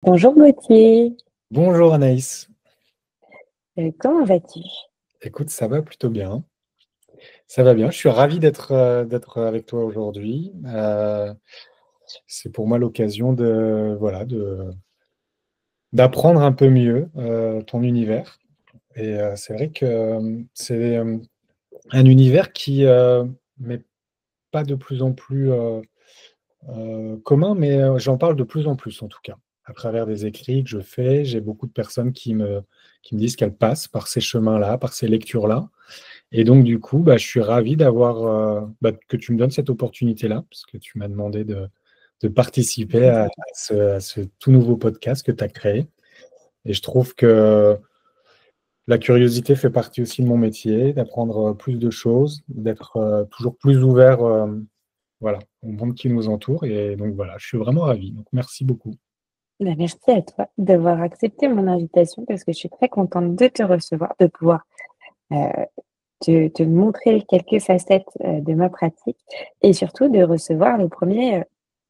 Bonjour Gauthier. Bonjour Anaïs. Comment vas-tu? Écoute, ça va plutôt bien. Ça va bien. Je suis ravi d'être avec toi aujourd'hui. C'est pour moi l'occasion d'apprendre un peu mieux ton univers. Et c'est vrai que c'est un univers qui m'est pas de plus en plus commun, mais j'en parle de plus en plus en tout cas. À travers des écrits que je fais, j'ai beaucoup de personnes qui me disent qu'elles passent par ces chemins-là, par ces lectures-là. Et donc, du coup, je suis ravi que tu me donnes cette opportunité-là, parce que tu m'as demandé de participer à ce tout nouveau podcast que tu as créé. Et je trouve que la curiosité fait partie aussi de mon métier, d'apprendre plus de choses, d'être toujours plus ouvert au monde qui nous entoure. Et donc, voilà, je suis vraiment ravi. Donc, merci beaucoup. Merci à toi d'avoir accepté mon invitation parce que je suis très contente de te recevoir, de pouvoir euh, te montrer quelques facettes de ma pratique et surtout de recevoir le premier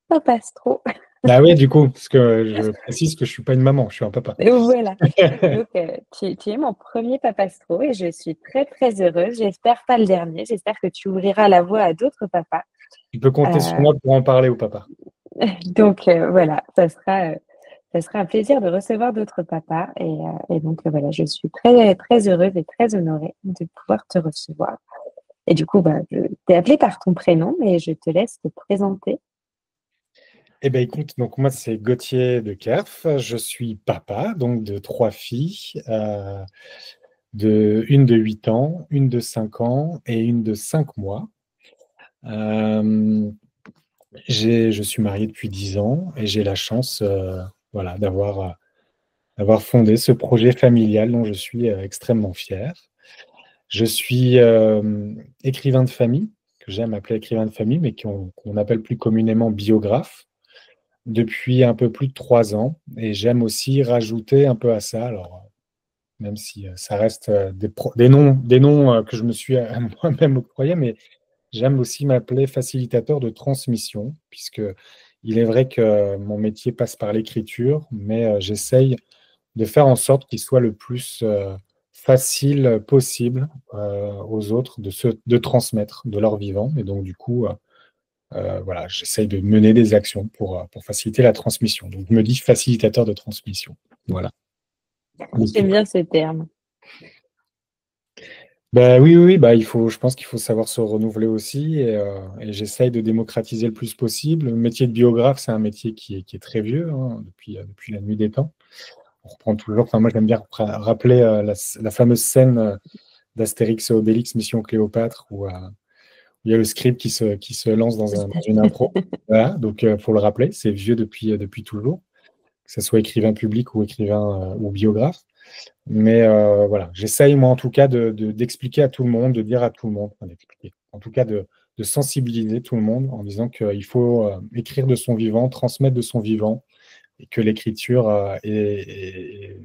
Papa Astro. Ah oui, du coup, parce que je précise que je ne suis pas une maman, je suis un papa. Voilà. Donc, tu es mon premier Papa Astro et je suis très très heureuse. J'espère pas le dernier. J'espère que tu ouvriras la voie à d'autres papas. Tu peux compter sur Euh, moi pour en parler au papa. donc voilà, ça sera un plaisir de recevoir d'autres papas. Et donc, voilà, je suis très, très heureuse et très honorée de pouvoir te recevoir. Et du coup, je t'ai appelé par ton prénom, mais je te laisse te présenter. Eh bien, écoute, donc moi, c'est Gauthier de Kerff. Je suis papa, donc de trois filles, une de 8 ans, une de 5 ans et une de 5 mois. Euh, je suis marié depuis 10 ans et j'ai la chance d'avoir fondé ce projet familial dont je suis extrêmement fier. Je suis écrivain de famille, que j'aime appeler écrivain de famille, mais qu'on appelle plus communément biographe, depuis un peu plus de 3 ans. Et j'aime aussi rajouter un peu à ça, alors même si ça reste des noms que je me suis moi-même octroyé, mais j'aime aussi m'appeler facilitateur de transmission, puisque il est vrai que mon métier passe par l'écriture, mais j'essaye de faire en sorte qu'il soit le plus facile possible aux autres de transmettre de leur vivant. Et donc, du coup, voilà, j'essaye de mener des actions pour faciliter la transmission. Donc, je me dis facilitateur de transmission. Voilà. J'aime bien ce terme. Oui, oui, oui, je pense qu'il faut savoir se renouveler aussi et j'essaye de démocratiser le plus possible. Le métier de biographe, c'est un métier qui est très vieux, hein, depuis la nuit des temps. On reprend toujours, enfin, moi j'aime bien rappeler la fameuse scène d'Astérix et Obélix, Mission Cléopâtre, où il y a le scribe qui se lance dans une impro. Voilà, donc il faut le rappeler, c'est vieux depuis toujours, que ce soit écrivain public ou écrivain ou biographe. Mais voilà, j'essaye moi en tout cas d'expliquer à tout le monde, de dire à tout le monde, enfin, d'expliquer, en tout cas de sensibiliser tout le monde en disant qu'il faut écrire de son vivant, transmettre de son vivant, et que l'écriture est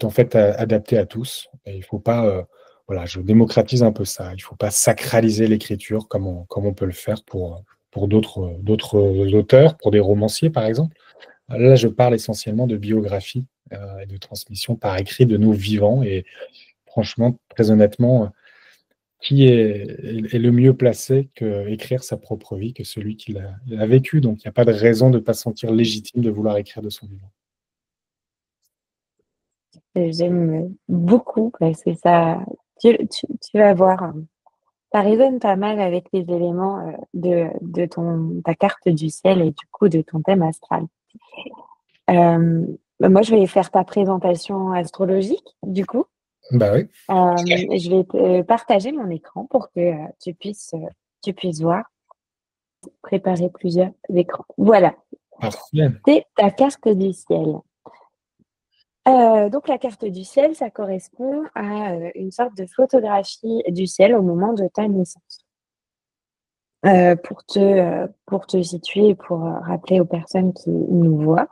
en fait adaptée à tous. Et il faut pas, voilà, je démocratise un peu ça. Il faut pas sacraliser l'écriture comme on peut le faire pour d'autres auteurs, pour des romanciers par exemple. Là, je parle essentiellement de biographie et de transmission par écrit de nos vivants. Et franchement, très honnêtement, qui est le mieux placé que écrire sa propre vie que celui qui l'a vécu. Donc, il n'y a pas de raison de ne pas se sentir légitime de vouloir écrire de son vivant. J'aime beaucoup parce que tu vas voir, ça résonne pas mal avec les éléments de ta carte du ciel et du coup de ton thème astral. Euh, Moi, je vais faire ta présentation astrologique, du coup. Bah oui, Je vais te partager mon écran pour que tu puisses voir, préparer plusieurs écrans. Voilà, parfait. c'est ta carte du ciel. Donc la carte du ciel, ça correspond à une sorte de photographie du ciel au moment de ta naissance. Pour te situer et pour rappeler aux personnes qui nous voient,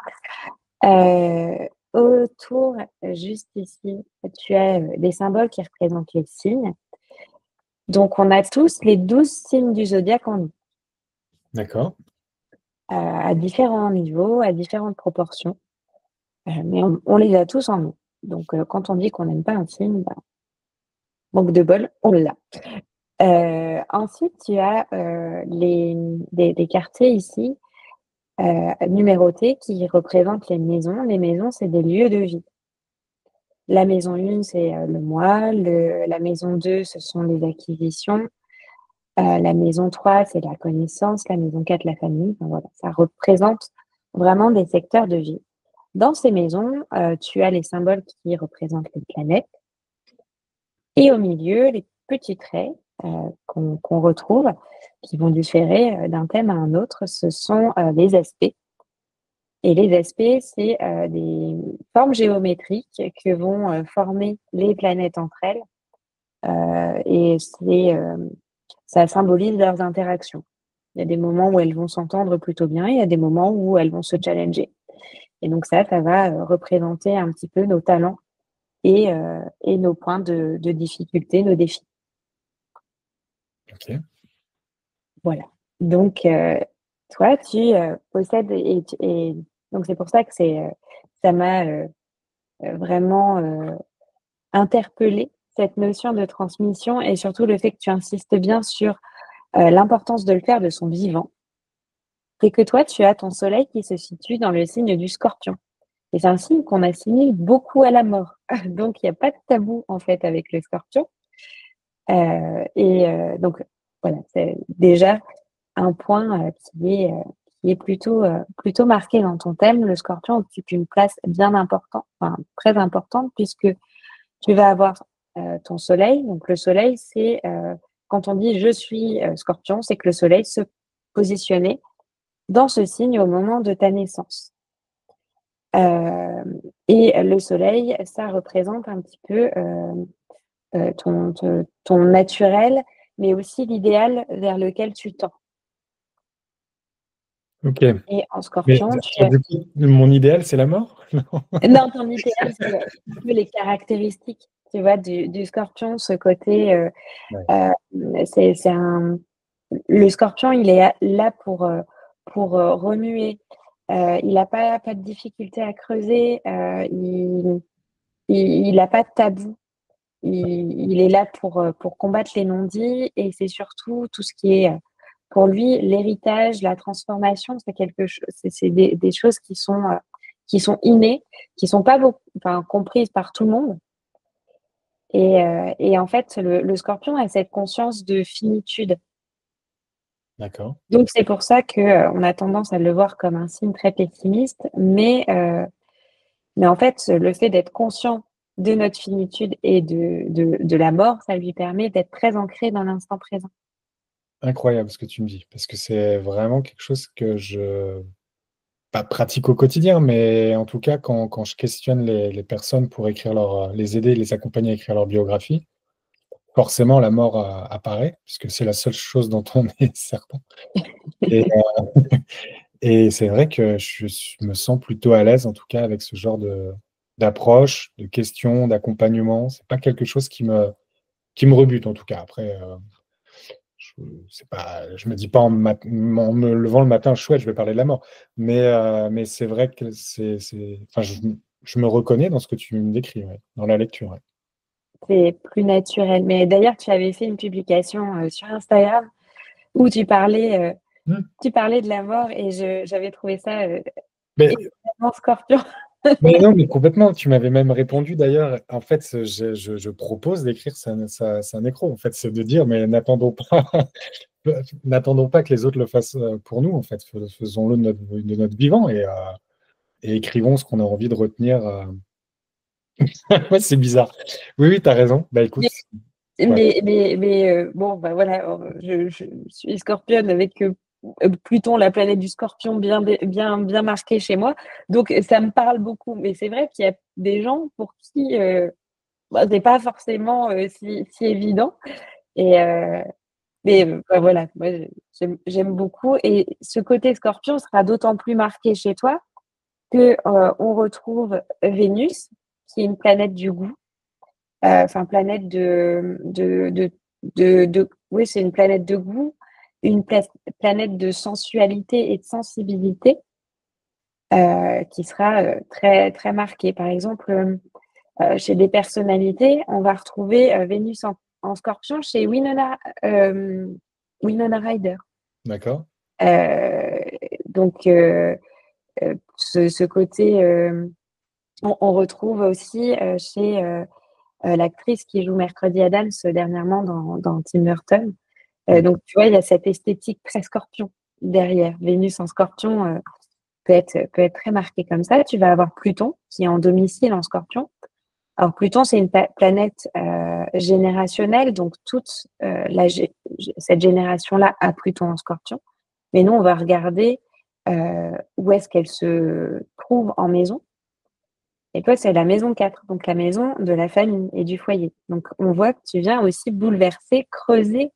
autour, juste ici, tu as des symboles qui représentent les signes. Donc on a tous les 12 signes du zodiaque en nous. D'accord. à différents niveaux, à différentes proportions, mais on les a tous en nous. Donc, quand on dit qu'on n'aime pas un signe, bah, manque de bol, on l'a. Ensuite, tu as, les des quartiers ici, numérotés qui représentent les maisons. Les maisons, c'est des lieux de vie. La maison 1, c'est, le moi, la maison 2, ce sont les acquisitions, la maison 3, c'est la connaissance, la maison 4, la famille. Enfin voilà, ça représente vraiment des secteurs de vie. Dans ces maisons, tu as les symboles qui représentent les planètes et au milieu, les petits traits, qu'on retrouve, qui vont différer, d'un thème à un autre, ce sont, les aspects. Et les aspects, c'est, des formes géométriques que vont, former les planètes entre elles, et ça symbolise leurs interactions. Il y a des moments où elles vont s'entendre plutôt bien, il y a des moments où elles vont se challenger. Et donc ça va, représenter un petit peu nos talents et nos points de difficulté, nos défis. OK. Voilà. Donc, toi, tu, possèdes et donc c'est pour ça que ça m'a, vraiment, interpellée, cette notion de transmission et surtout le fait que tu insistes bien sur, l'importance de le faire de son vivant. C'est que toi, tu as ton soleil qui se situe dans le signe du Scorpion et c'est un signe qu'on assimile beaucoup à la mort. Donc il y a pas de tabou, en fait, avec le Scorpion, donc voilà, c'est déjà un point, qui est plutôt marqué dans ton thème. Le Scorpion occupe une place bien importante, enfin très importante puisque tu vas avoir, ton soleil. Donc le soleil, c'est, quand on dit: «Je suis, Scorpion», c'est que le soleil se positionnait dans ce signe au moment de ta naissance. Et le soleil, ça représente un petit peu, ton naturel, mais aussi l'idéal vers lequel tu tends. OK. Et en Mais Scorpion, tu attends, as du coup, mon idéal, c'est la mort? Non? non, ton idéal, c'est, un peu les caractéristiques, tu vois, du Scorpion, ce côté, Ouais. c'est un le Scorpion, il est là pour, remuer. Il a pas de difficulté à creuser, il a pas de tabou. Il est là pour combattre les non-dits et c'est surtout tout ce qui est, pour lui, l'héritage, la transformation, c'est quelque chose, c'est des choses qui sont innées, qui sont pas beaucoup enfin, comprises par tout le monde et en fait, le Scorpion a cette conscience de finitude. D'accord. Donc c'est pour ça que, on a tendance à le voir comme un signe très pessimiste, mais en fait, le fait d'être conscient de notre finitude et de la mort, ça lui permet d'être très ancré dans l'instant présent. Incroyable ce que tu me dis, parce que c'est vraiment quelque chose que je pas pratique au quotidien, mais en tout cas, quand je questionne les personnes pour écrire leur, les aider, les accompagner à écrire leur biographie, forcément la mort, apparaît, puisque c'est la seule chose dont on est certain et et c'est vrai que me sens plutôt à l'aise, en tout cas, avec ce genre d'approche, de questions, d'accompagnement. C'est pas quelque chose qui me rebute, en tout cas. Après, je c'est pas je me dis pas en me levant le matin: «Chouette, je vais parler de la mort». Mais c'est vrai que c'est enfin, je me reconnais dans ce que tu me décris, ouais, dans la lecture, ouais. C'est plus naturel. Mais d'ailleurs, tu avais fait une publication, sur Instagram où Mmh. tu parlais de la mort et j'avais trouvé ça, Mais extrêmement Scorpion. mais non, mais complètement, tu m'avais même répondu d'ailleurs. En fait, je propose d'écrire sa nécro, en fait. C'est de dire: «Mais n'attendons pas n'attendons pas que les autres le fassent, pour nous, en fait. Faisons-le de notre vivant et écrivons ce qu'on a envie de retenir», Ouais, c'est bizarre. Oui, oui, tu as raison. Bah, écoute, ouais. Bon, bah, voilà, je suis Scorpion avec, Pluton, la planète du Scorpion bien marquée chez moi, donc ça me parle beaucoup. Mais c'est vrai qu'il y a des gens pour qui, bah, c'est pas forcément, si évident et bah, voilà, moi j'aime beaucoup et ce côté Scorpion sera d'autant plus marqué chez toi que, on retrouve Vénus, qui est une planète du goût. Enfin planète de oui, c'est une planète de goût une planète de sensualité et de sensibilité qui sera très, très marquée. Par exemple, chez des personnalités, on va retrouver Vénus en Scorpion chez Winona Ryder. D'accord. Euh, donc, ce côté, on retrouve aussi chez l'actrice qui joue Mercredi Adams dernièrement dans Tim Burton. Donc, tu vois, il y a cette esthétique très scorpion derrière. Vénus en scorpion peut être très marquée comme ça. Tu vas avoir Pluton qui est en domicile en scorpion. Alors, Pluton, c'est une planète générationnelle, donc toute cette génération-là a Pluton en scorpion. Mais nous, on va regarder où est-ce qu'elle se trouve en maison. Et toi, c'est la maison 4, donc la maison de la famille et du foyer. Donc, on voit que tu viens aussi bouleverser, creuser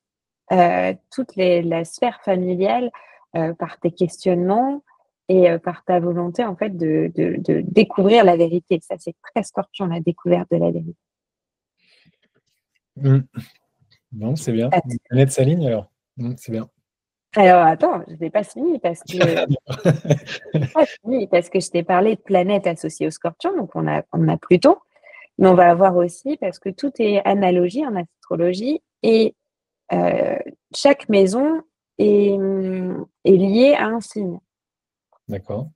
toute la sphère familiale par tes questionnements et par ta volonté, en fait, de découvrir la vérité. Ça, c'est très scorpion, la découverte de la vérité. Non, c'est bien. La planète s'aligne alors. C'est bien. Alors, attends, je n'ai pas fini parce que je t'ai parlé de planètes associées au scorpion, donc on a Pluton, mais on va avoir aussi, parce que tout est analogie en astrologie, et chaque maison est liée à un signe. D'accord.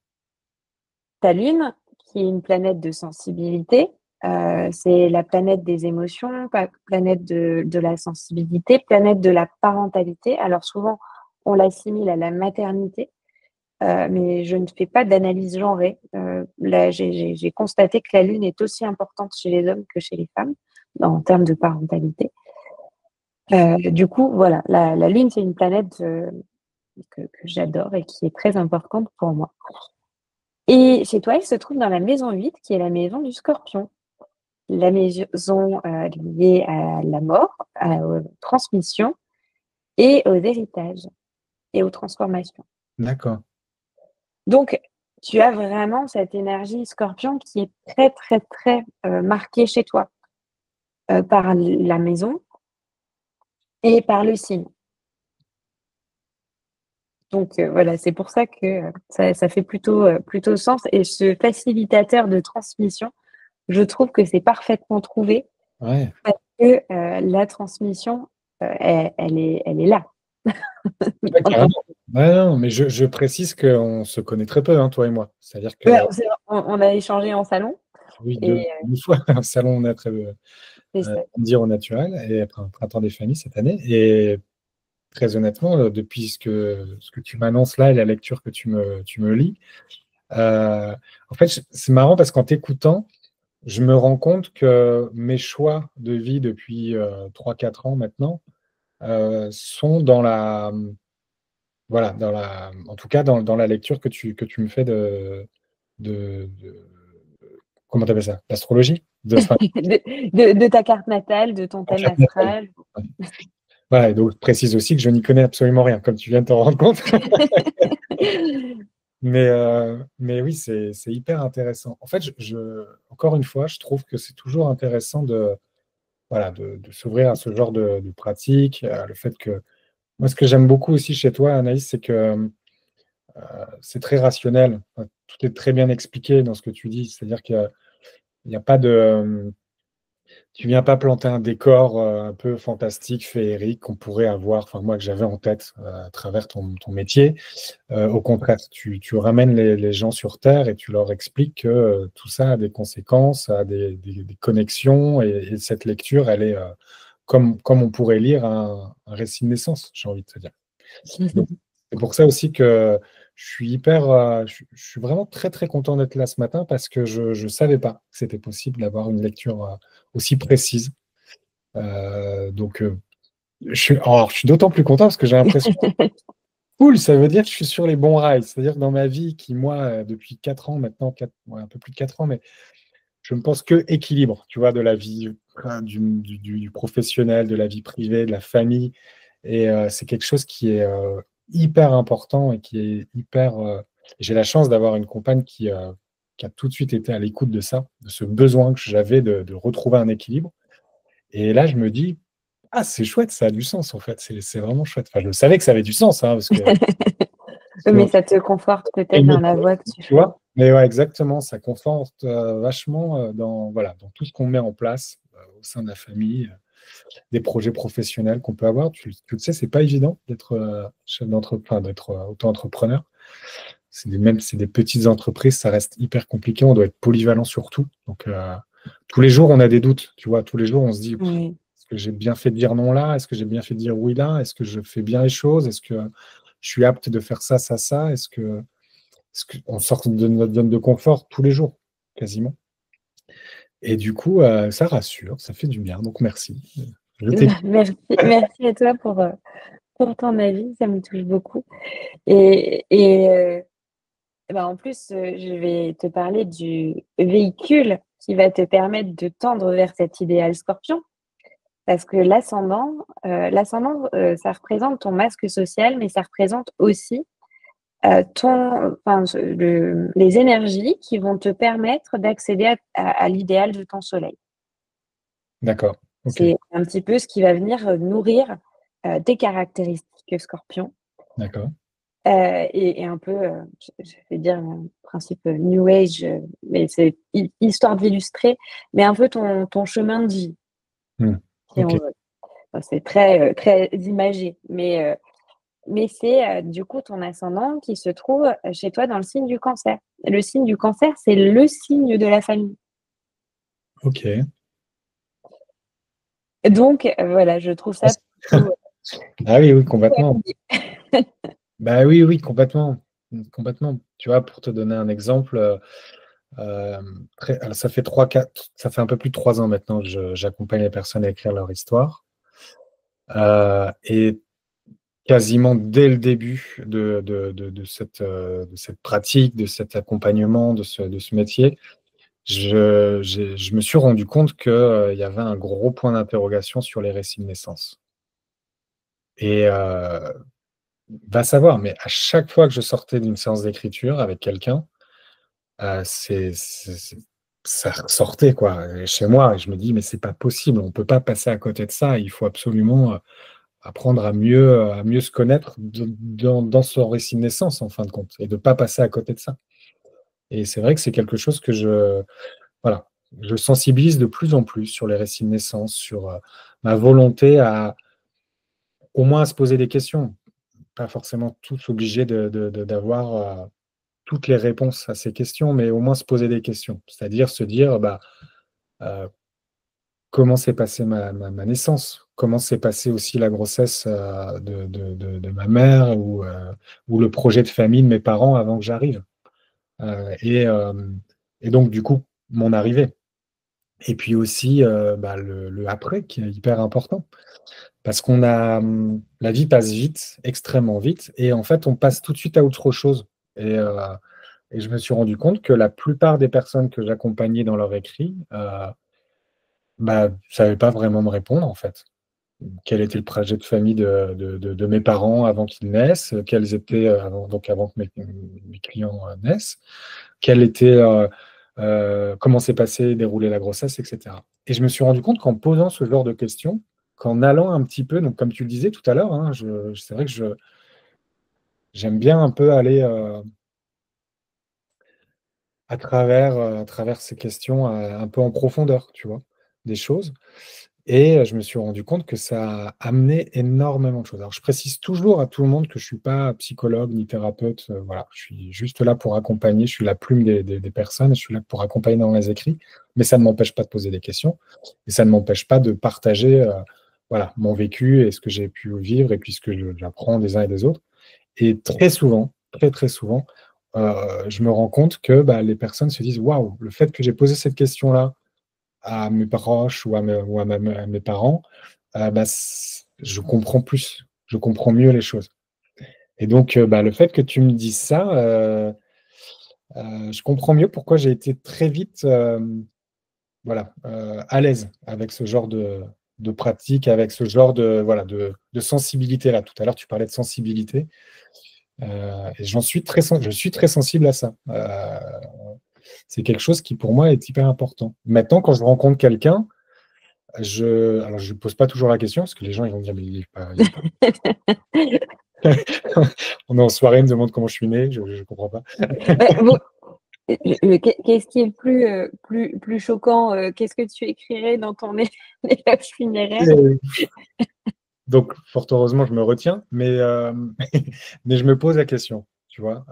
Ta Lune, qui est une planète de sensibilité, c'est la planète des émotions, planète de la sensibilité, planète de la parentalité. Alors souvent, on l'assimile à la maternité, mais je ne fais pas d'analyse genrée. Là, j'ai constaté que la Lune est aussi importante chez les hommes que chez les femmes en termes de parentalité. Du coup, voilà, la Lune, c'est une planète que j'adore et qui est très importante pour moi. Et chez toi, elle se trouve dans la maison 8, qui est la maison du Scorpion. La maison liée à la mort, aux transmissions et aux héritages et aux transformations. D'accord. Donc, tu as vraiment cette énergie Scorpion qui est très, très, très marquée chez toi par la maison et par le signe. Donc, voilà, c'est pour ça que ça fait plutôt sens. Et ce facilitateur de transmission, je trouve que c'est parfaitement trouvé Ouais. parce que la transmission, elle est là. Ouais, carrément. Ouais, non, mais je précise qu'on se connaît très peu, hein, toi et moi. C'est-à-dire que, On a échangé en salon oui, et deux fois, un salon on a très, c'est ça. dire au naturel, et après un printemps des familles cette année. Et très honnêtement, depuis ce que tu m'annonces là et la lecture que tu me lis, en fait, c'est marrant parce qu'en t'écoutant, je me rends compte que mes choix de vie depuis 3-4 ans maintenant sont voilà, en tout cas dans la lecture que tu me fais de comment tu appelles ça? L'astrologie? Enfin, De ta carte natale, de ton en thème carte natale. astral. Ouais. Voilà, et donc je précise aussi que je n'y connais absolument rien, comme tu viens de t'en rendre compte. Mais oui, c'est hyper intéressant. En fait, encore une fois, je trouve que c'est toujours intéressant voilà, de s'ouvrir à ce genre de pratique. Le fait que, moi, ce que j'aime beaucoup aussi chez toi, Anaïs, c'est que c'est très rationnel. Enfin, tout est très bien expliqué dans ce que tu dis. C'est-à-dire qu'il n'y a pas de. Tu viens pas planter un décor un peu fantastique, féerique qu'on pourrait avoir, enfin moi que j'avais en tête à travers ton métier. Au contraire, tu ramènes les gens sur Terre et tu leur expliques que tout ça a des conséquences, a des connexions, et cette lecture, elle est comme on pourrait lire un récit de naissance, j'ai envie de te dire. Donc, c'est pour ça aussi que je suis vraiment très très content d'être là ce matin parce que je ne savais pas que c'était possible d'avoir une lecture aussi précise. Donc, je suis d'autant plus content parce que j'ai l'impression, cool, ça veut dire que je suis sur les bons rails. C'est-à-dire que dans ma vie, qui moi, depuis 4 ans maintenant, ouais, un peu plus de 4 ans, mais je ne pense que équilibre, tu vois, de la vie du professionnel, de la vie privée, de la famille. Et c'est quelque chose qui est hyper important et qui est hyper. J'ai la chance d'avoir une compagne qui a tout de suite été à l'écoute de ça, de ce besoin que j'avais de retrouver un équilibre. Et là, je me dis, Ah, c'est chouette, ça a du sens en fait. C'est vraiment chouette. Enfin, je savais que ça avait du sens, hein, parce que Mais sinon, ça te conforte peut-être il me dans la voie que tu tu fais. vois? Mais ouais, exactement, ça conforte vachement dans, voilà, dans tout ce qu'on met en place au sein de la famille, des projets professionnels qu'on peut avoir. Tu le sais, c'est pas évident d'être chef d'entreprise, d'être auto-entrepreneur. C'est des petites entreprises, ça reste hyper compliqué. On doit être polyvalent sur tout. Donc, tous les jours, on a des doutes. Tu vois, tous les jours, on se dit, Oui. est-ce que j'ai bien fait de dire non là? Est-ce que j'ai bien fait de dire oui là? Est-ce que je fais bien les choses? Est-ce que je suis apte de faire ça, ça, ça? On sort de notre zone de confort tous les jours, quasiment. Et du coup, ça rassure, ça fait du bien. Donc, merci. Je t'écoute. Merci, merci à toi pour ton avis, ça me touche beaucoup. Et en plus, je vais te parler du véhicule qui va te permettre de tendre vers cet idéal scorpion. Parce que l'ascendant, ça représente ton masque social, mais ça représente aussi les énergies qui vont te permettre d'accéder à l'idéal de ton soleil. D'accord. OK. C'est un petit peu ce qui va venir nourrir tes caractéristiques scorpion. D'accord. Et un peu, je vais dire un principe New Age, mais c'est histoire d'illustrer, mais un peu ton chemin de vie, Hmm. si OK. on veut. Enfin, c'est très, très imagé, mais c'est du coup ton ascendant qui se trouve chez toi dans le signe du Cancer. Le signe du Cancer, c'est le signe de la famille. OK. Donc voilà, je trouve ça plutôt Ah oui, oui, plutôt complètement. aligné. Bah oui, oui, complètement. Complètement. Tu vois, pour te donner un exemple, alors ça fait 3, 4, ça fait un peu plus de 3 ans maintenant que j'accompagne les personnes à écrire leur histoire. Et quasiment dès le début de cette pratique, de cet accompagnement, de ce métier, je me suis rendu compte qu'il y avait un gros point d'interrogation sur les récits de naissance. Et va savoir, mais à chaque fois que je sortais d'une séance d'écriture avec quelqu'un, ça ressortait quoi, chez moi. Et je me dis: «Mais c'est pas possible, on peut pas passer à côté de ça. Il faut absolument, apprendre à mieux se connaître dans son récit de naissance, en fin de compte, et de pas passer à côté de ça». Et c'est vrai que c'est quelque chose que voilà, je sensibilise de plus en plus sur les récits de naissance, sur, ma volonté à au moins à se poser des questions. Pas forcément tous obligés d'avoir, toutes les réponses à ces questions, mais au moins se poser des questions. C'est-à-dire se dire, bah, heu, comment s'est passée ma naissance? Comment s'est passée aussi la grossesse, de ma mère, ou le projet de famille de mes parents avant que j'arrive? Et donc du coup, mon arrivée. Et puis aussi, bah, le après qui est hyper important. Parce la vie passe vite, extrêmement vite, et en fait, on passe tout de suite à autre chose. Et je me suis rendu compte que la plupart des personnes que j'accompagnais dans leur écrit, bah, savaient pas vraiment me répondre, en fait. Quel était le projet de famille de mes parents avant qu'ils naissent? Quels étaient, avant que mes clients, naissent? Quel était, comment s'est déroulée la grossesse, et cetera. Et je me suis rendu compte qu'en posant ce genre de questions, qu'en allant un petit peu, donc comme tu le disais tout à l'heure, hein, c'est vrai que j'aime bien un peu aller, à travers ces questions, un peu en profondeur, tu vois? Des choses. Et je me suis rendu compte que ça a amené énormément de choses. Alors je précise toujours à tout le monde que je suis pas psychologue ni thérapeute, voilà. Je suis juste là pour accompagner, je suis la plume des personnes, je suis là pour accompagner dans les écrits, mais ça ne m'empêche pas de poser des questions, et ça ne m'empêche pas de partager, voilà, mon vécu et ce que j'ai pu vivre, et puis ce que j'apprends des uns et des autres. Et très souvent, très, très souvent, je me rends compte que, bah, les personnes se disent: «Waouh, le fait que j'ai posé cette question-là à mes proches ou à mes parents, bah, je comprends plus, je comprends mieux les choses». Et donc, bah, le fait que tu me dises ça, je comprends mieux pourquoi j'ai été très vite, voilà, à l'aise avec ce genre de pratique, avec ce genre voilà, de sensibilité-là. Tout à l'heure, tu parlais de sensibilité. Et je suis très sensible à ça. C'est quelque chose qui pour moi est hyper important. Maintenant, quand je rencontre quelqu'un, Alors, je ne pose pas toujours la question parce que les gens ils vont dire, mais il est pas. On est en soirée, ils me demandent comment je suis né, je ne comprends pas. Ouais, bon, qu'est-ce qui est plus choquant? Qu'est-ce que tu écrirais dans ton éloge funéraire? Et donc, fort heureusement, je me retiens, mais je me pose la question, tu vois,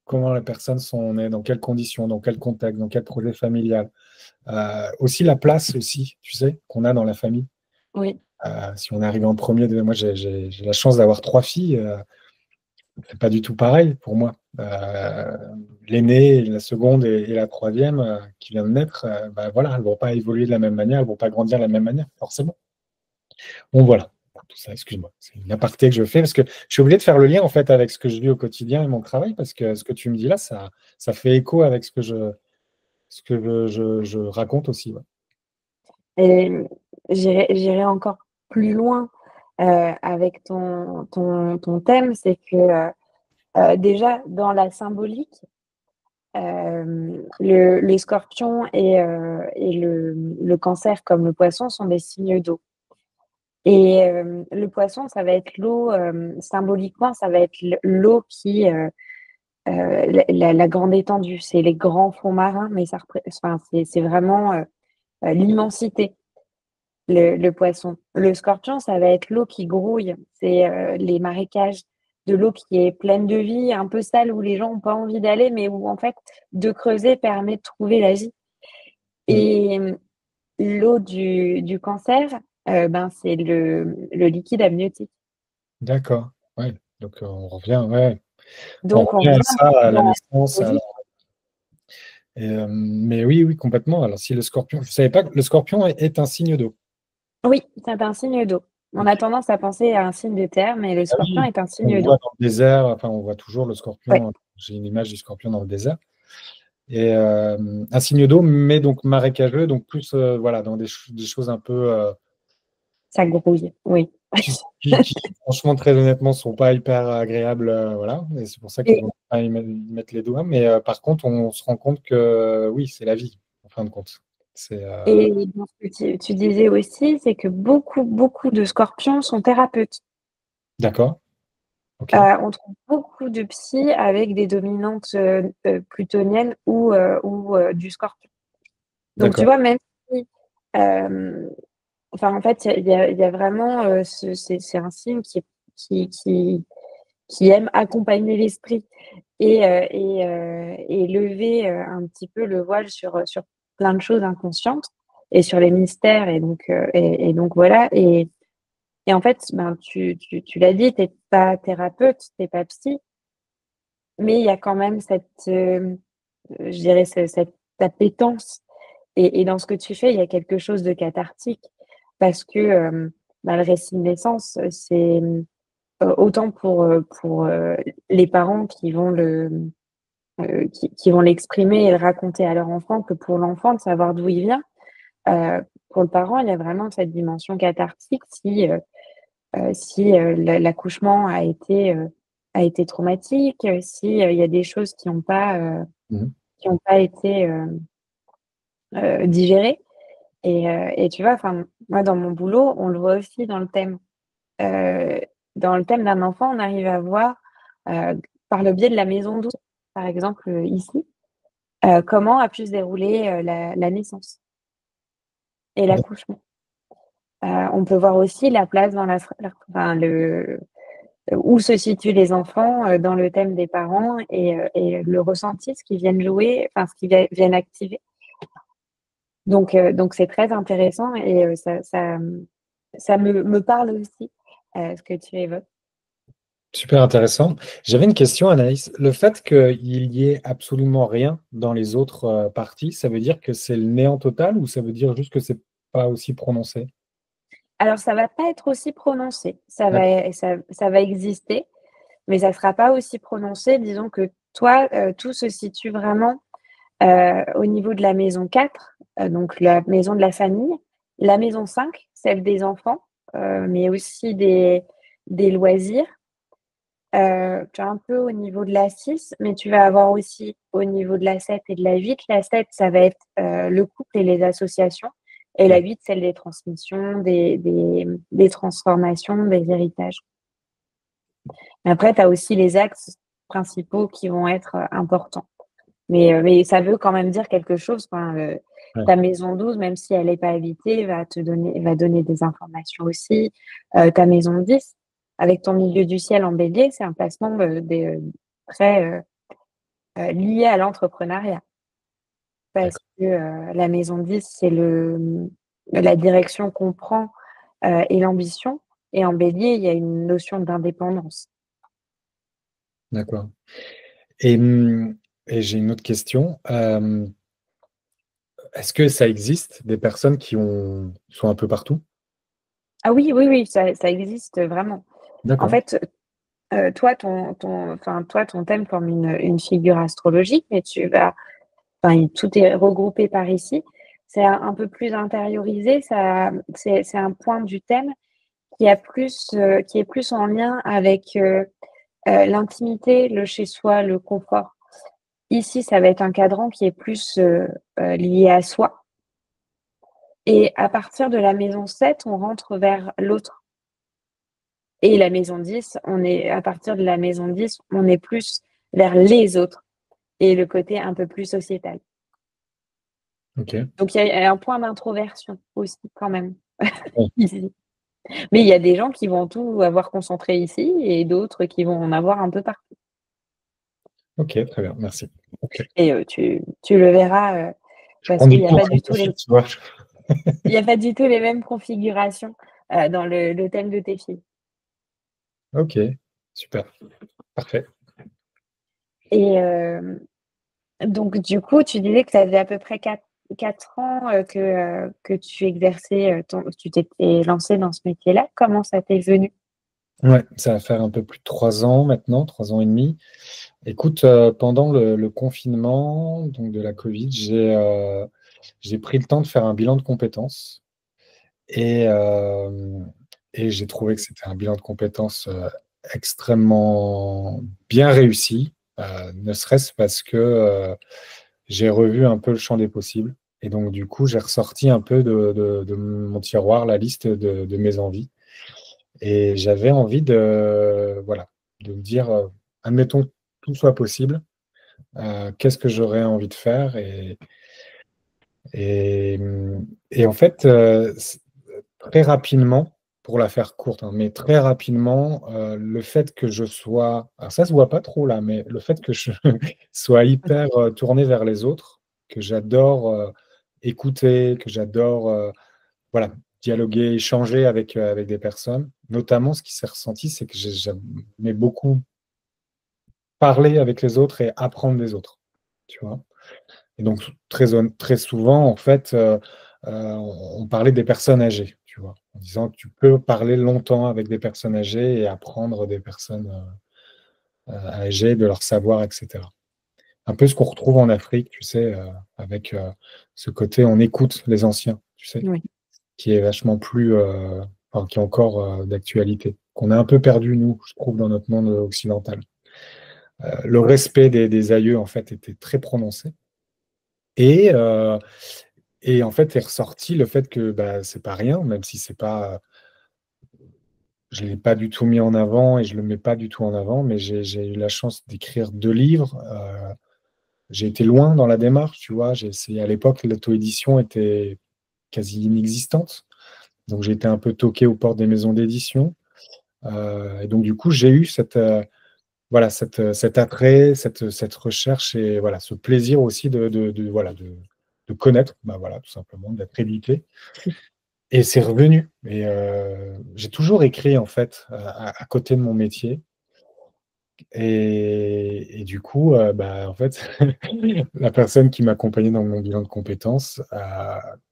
comment les personnes sont nées, dans quelles conditions, dans quel contexte, dans quel projet familial. Aussi la place aussi, tu sais, qu'on a dans la famille. Oui. Si on est arrivé en premier, moi j'ai la chance d'avoir 3 filles, c'est pas du tout pareil pour moi. L'aînée, la seconde et la troisième qui vient de naître, bah voilà, elles vont pas évoluer de la même manière, elles vont pas grandir de la même manière, forcément. Bon voilà, tout ça, excuse-moi, c'est une aparté que je fais parce que je suis obligé de faire le lien en fait avec ce que je vis au quotidien et mon travail parce que ce que tu me dis là, ça fait écho avec ce que je raconte aussi. Ouais. Et j'irai encore plus loin avec ton thème, c'est que déjà dans la symbolique, les scorpions et le cancer comme le poisson sont des signes d'eau. Et le poisson, ça va être l'eau, symboliquement, ça va être l'eau qui, la grande étendue, c'est les grands fonds marins, mais enfin, c'est vraiment l'immensité. Le poisson. Le scorpion, ça va être l'eau qui grouille, c'est les marécages, de l'eau qui est pleine de vie, un peu sale, où les gens ont pas envie d'aller, mais où en fait, de creuser permet de trouver la vie. Mm. Et l'eau du cancer, ben, c'est le liquide amniotique. D'accord, ouais. Donc ouais, on Donc on revient à revient ça, à la dans la naissance, symbolique. mais oui, oui, complètement. Alors si le scorpion, je savais pas que le scorpion est un signe d'eau. Oui, c'est un signe d'eau. On Ok. a tendance à penser à un signe de terre, mais le Ah scorpion oui, est un on le signe voit d'eau. dans le désert, enfin on voit toujours le Ouais, scorpion. J'ai une image du scorpion dans le désert. Et un signe d'eau, mais donc marécageux, donc plus voilà, dans des choses un peu ça grouille, oui. qui, franchement, très honnêtement, sont pas hyper agréables. Voilà, et c'est pour ça qu'il Et, faut pas y mettre les doigts. Mais par contre, on se rend compte que oui, c'est la vie, en fin de compte. C'est et dans ce que tu disais aussi, c'est que beaucoup de scorpions sont thérapeutes. d'accord, ok, On trouve beaucoup de psys avec des dominantes plutoniennes ou du scorpion. Donc, tu d'accord. vois, même si, euh, enfin, en fait, il y a vraiment, c'est un signe qui, qui, qui aime accompagner l'esprit et lever un petit peu le voile sur plein de choses inconscientes et sur les mystères. Et donc voilà. Et en fait, ben, tu l'as dit, tu n'es pas thérapeute, tu n'es pas psy, mais il y a quand même je dirais, cette appétence. Et dans ce que tu fais, il y a quelque chose de cathartique parce que ben, le récit de naissance, c'est autant pour les parents qui vont l'exprimer et le raconter à leur enfant que pour l'enfant de savoir d'où il vient. Euh, pour le parent, il y a vraiment cette dimension cathartique si l'accouchement a été traumatique, si il y a des choses Mhm. qui ont pas été digérées. Et tu vois, enfin, moi, dans mon boulot, on le voit aussi dans le thème. Euh, Dans le thème d'un enfant, on arrive à voir, euh, par le biais de la maison douce, par exemple, ici, comment a pu se dérouler la naissance et l'accouchement. On peut voir aussi la place dans enfin, où se situent les enfants dans le thème des parents et le ressenti, ce qu'ils viennent jouer, enfin, ce qu'ils viennent activer. Donc c'est très intéressant et ça me parle aussi, ce que tu évoques. Super intéressant. J'avais une question, Anaïs. Le fait qu'il y ait absolument rien dans les autres parties, ça veut dire que c'est le néant total ou ça veut dire juste que c'est pas aussi prononcé? Alors, ça va pas être aussi prononcé. D'accord. Ça va exister, mais ça sera pas aussi prononcé. Disons que toi, tout se situe vraiment au niveau de la maison 4, donc la maison de la famille, la maison 5, celle des enfants, mais aussi des loisirs. Tu as un peu au niveau de la 6, mais tu vas avoir aussi au niveau de la 7 et de la 8. La 7, ça va être le couple et les associations. Et la Ouais. 8, celle des transmissions, des transformations, des héritages. Après, tu as aussi les axes principaux qui vont être importants. Mais ça veut quand même dire quelque chose. Enfin, Ouais. ta maison 12, même si elle n'est pas habitée, va donner des informations aussi. Ta maison 10, avec ton milieu du ciel en bélier, c'est un placement très lié à l'entrepreneuriat. Parce D'accord. que la maison 10, c'est la direction qu'on prend et l'ambition. Et en bélier, il y a une notion d'indépendance. D'accord. Et, mmh et j'ai une autre question. Est-ce que ça existe des personnes sont un peu partout? Ah oui, oui, oui, ça existe vraiment. En D'accord. fait, toi, ton thème forme une figure astrologique, mais tout est regroupé par ici. C'est un peu plus intériorisé, c'est un point du thème qui est plus en lien avec, l'intimité, le chez soi, le confort. Ici, ça va être un cadran qui est plus, lié à soi et à partir de la maison 7, on rentre vers l'autre et la maison 10, à partir de la maison 10, on est plus vers les autres et le côté un peu plus sociétal. OK. Donc il y a un point d'introversion aussi quand même Ouais. ici. Mais il y a des gens qui vont tout avoir concentré ici et d'autres qui vont en avoir un peu partout OK, très bien, merci. OK. et tu le verras, Je parce prends qu'il des y a cours, pas j'en du tout profite, tu vois? les mêmes configurations, dans le thème de tes filles OK, super, parfait. et donc du coup, tu disais que ça faisait à peu près 4 ans, que tu exerçais, tu t'étais lancée dans ce métier-là. Comment ça t'est venu? Ouais, ça va faire un peu plus de 3 ans maintenant, 3 ans et demi. Écoute, pendant le confinement, donc de la covid, j'ai pris le temps de faire un bilan de compétences et j'ai trouvé que c'était un bilan de compétences, extrêmement bien réussi, ne serait-ce parce que, j'ai revu un peu le champ des possibles et donc du coup, j'ai ressorti un peu de mon tiroir la liste de mes envies et j'avais envie voilà, de me dire, admettons tout soit possible, qu'est-ce que j'aurais envie de faire? Et en fait, très rapidement, pour la faire courte, hein, mais très rapidement, le fait que je sois alors ça se voit pas trop là, mais le fait que je sois hyper, tourné vers les autres, que j'adore, écouter, que j'adore, voilà, dialoguer, échanger avec des personnes. Notamment, ce qui s'est ressenti, c'est que j'aimais beaucoup parler avec les autres et apprendre des autres, tu vois? Et donc très souvent, en fait, on parlait des personnes âgées, tu vois? En disant que tu peux parler longtemps avec des personnes âgées et apprendre des personnes, âgées, de leur savoir et cetera. Un peu ce qu'on retrouve en Afrique, tu sais, avec, ce côté on écoute les anciens, tu sais? Oui, Qui est vachement plus, enfin qui est encore, d'actualité, qu'on a un peu perdu nous, je trouve, dans notre monde, occidental. Le respect des aïeux, en fait, était très prononcé et heu et en fait est ressorti le fait que, bah, c'est pas rien, même si c'est pas je l'ai pas du tout mis en avant et je le mets pas du tout en avant, mais j'ai eu la chance d'écrire 2 livres, j'ai été loin dans la démarche, tu vois? J'ai essayé à l'époque, l'auto-édition était quasi inexistante, donc j'ai été un peu toqué aux portes des maisons d'édition, et donc du coup, j'ai eu voilà, cet attrait, cette recherche et voilà, ce plaisir aussi voilà, de connaître, bah, voilà, tout simplement, d'être édité. Et c'est revenu et j'ai toujours écrit en fait, à côté de mon métier et du coup, bah, en fait, la personne qui m'accompagnait dans mon bilan de compétences,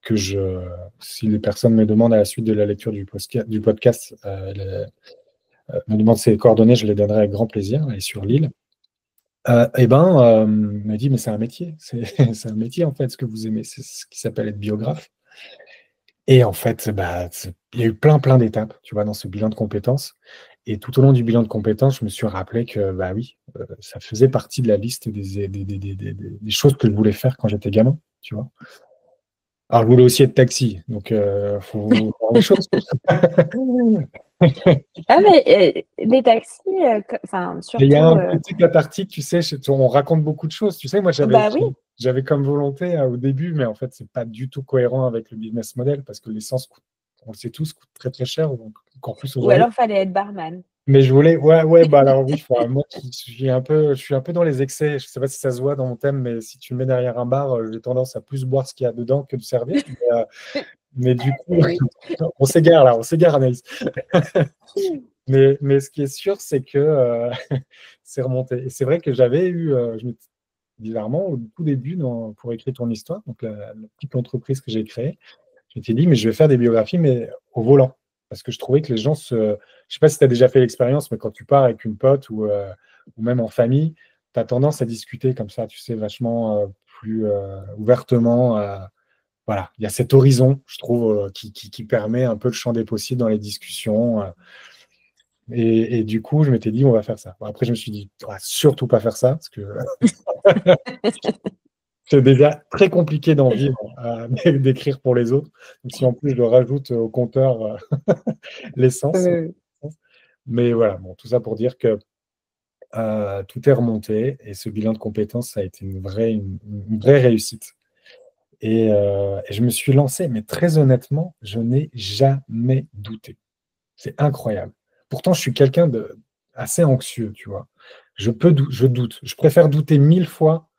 que je si les personnes me demandent à la suite de la lecture du podcast, me demandent ses coordonnées, je les donnerai avec grand plaisir. Elle est sur l'île. Et ben, m'a dit: «Mais c'est un métier, c'est c'est un métier en fait ce que vous aimez, c'est ce qui s'appelle être biographe». Et en fait, bah, il y a eu plein d'étapes, tu vois, dans ce bilan de compétences et tout au long du bilan de compétences, je me suis rappelé que, bah, oui, ça faisait partie de la liste des choses que je voulais faire quand j'étais gamin, tu vois? Alors, je voulais aussi être taxi, donc il faut voir les choses. Ah, mais les taxis, enfin, Mais il y a surtout, un côté cathartique, tu sais, on raconte beaucoup de choses. Tu sais, moi, bah oui, j'avais comme volonté au début, mais en fait, c'est pas du tout cohérent avec le business model parce que l'essence coûte, on le sait tous, coûte très très cher, donc encore plus ou aujourd'hui. alors fallait être barman. Mais je voulais, ouais, ouais, bah alors oui, moi, je suis un peu dans les excès. Je sais pas si ça se voit dans mon thème, mais si tu me mets derrière un bar, j'ai tendance à plus boire ce qu'il y a dedans que de servir. Mais du coup, Eh oui. on s'égare là, on s'égare, Anaïs. Mais ce qui est sûr, c'est que c'est remonté. Et c'est vrai que j'avais eu, bizarrement, au tout début, pour écrire ton histoire, donc la petite entreprise que j'ai créée, je m'étais dit, mais je vais faire des biographies, mais au volant. Parce que je trouvais que les gens se. Je ne sais pas si tu as déjà fait l'expérience, mais quand tu pars avec une pote ou même en famille, tu as tendance à discuter comme ça, tu sais, vachement plus ouvertement. Voilà, il y a cet horizon, je trouve, qui permet un peu le champ des possibles dans les discussions. Et du coup, je m'étais dit, on va faire ça. Bon, après, je me suis dit, on va surtout pas faire ça, parce que c'est déjà très compliqué d'en vivre, d'écrire pour les autres. Donc, si en plus je rajoute au compteur l'essence. Euh, Mais voilà, bon, tout ça pour dire que tout est remonté et ce bilan de compétences, ça a été une vraie réussite. Et je me suis lancé, mais très honnêtement, je n'ai jamais douté. C'est incroyable. Pourtant, je suis quelqu'un de assez anxieux, tu vois. Je doute. Je préfère douter 1000 fois,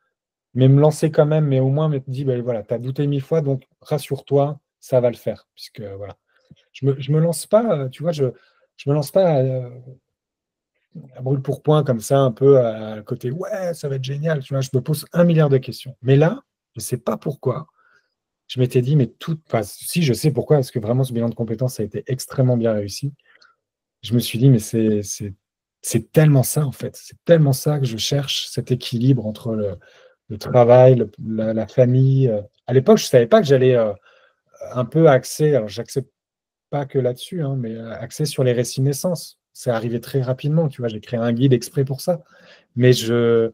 mais me lancer quand même, mais au moins me dire, ben voilà, tu as douté 1000 fois, donc rassure-toi, ça va le faire. Puisque voilà. Je me lance pas, tu vois, je me lance pas à brûle pour point comme ça, un peu à côté, ouais, ça va être génial, tu vois, je me pose 1 milliard de questions. Mais là, je ne sais pas pourquoi. Je m'étais dit, mais tout, enfin, si je sais pourquoi, parce que vraiment ce bilan de compétences a été extrêmement bien réussi. Je me suis dit, mais c'est tellement ça, en fait. C'est tellement ça que je cherche, cet équilibre entre le travail, la famille. À l'époque, je ne savais pas que j'allais un peu axer, alors j'accepte pas que là-dessus, hein, mais axer sur les récits naissance. C'est arrivé très rapidement, tu vois. J'ai créé un guide exprès pour ça. Mais je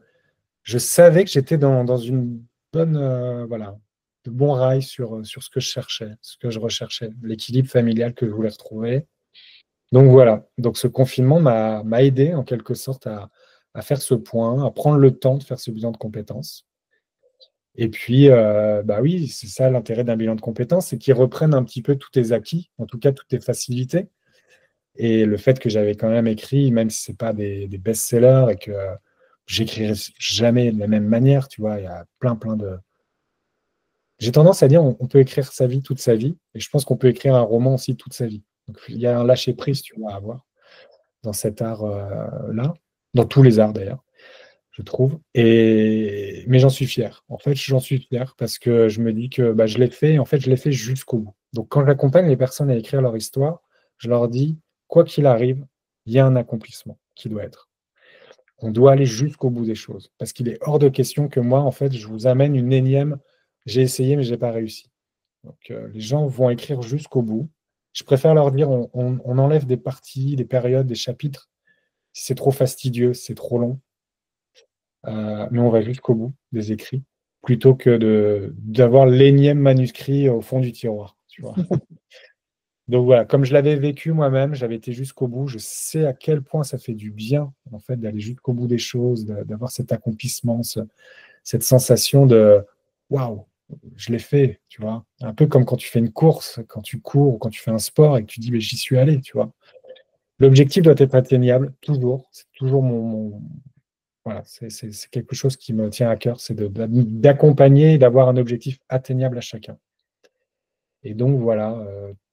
savais que j'étais dans une bonne, voilà, de bons rails sur ce que je cherchais, ce que je recherchais, l'équilibre familial que je voulais retrouver. Donc voilà, donc ce confinement m'a aidé en quelque sorte à faire ce point, à prendre le temps de faire ce bilan de compétences. Et puis, bah oui, c'est ça l'intérêt d'un bilan de compétences, c'est qu'il reprenne un petit peu tous tes acquis, en tout cas toutes tes facilités. Et le fait que j'avais quand même écrit, même si ce n'est pas des best-sellers et que j'écrirai jamais de la même manière, tu vois, il y a plein de. J'ai tendance à dire on peut écrire sa vie toute sa vie, et je pense qu'on peut écrire un roman aussi toute sa vie. Donc il y a un lâcher-prise, tu vois, à avoir dans cet art-là, dans tous les arts d'ailleurs, je trouve. Mais j'en suis fier. En fait, j'en suis fier parce que je me dis que bah, je l'ai fait, et en fait, je l'ai fait jusqu'au bout. Donc quand j'accompagne les personnes à écrire leur histoire, je leur dis, quoi qu'il arrive, il y a un accomplissement qui doit être. On doit aller jusqu'au bout des choses. Parce qu'il est hors de question que moi, en fait, je vous amène une énième, j'ai essayé, mais je n'ai pas réussi. Donc les gens vont écrire jusqu'au bout. Je préfère leur dire, on enlève des parties, des périodes, des chapitres si c'est trop fastidieux, si c'est trop long, mais on va jusqu'au bout des écrits, plutôt que d'avoir l'énième manuscrit au fond du tiroir, tu vois. Donc voilà, comme je l'avais vécu moi-même, j'avais été jusqu'au bout, je sais à quel point ça fait du bien, en fait, d'aller jusqu'au bout des choses, d'avoir cet accomplissement, cette sensation de waouh, je l'ai fait, tu vois. Un peu comme quand tu fais une course, quand tu cours ou quand tu fais un sport et que tu dis, mais j'y suis allé, tu vois. L'objectif doit être atteignable, toujours. C'est toujours voilà, c'est quelque chose qui me tient à cœur, c'est d'accompagner et d'avoir un objectif atteignable à chacun. Et donc, voilà,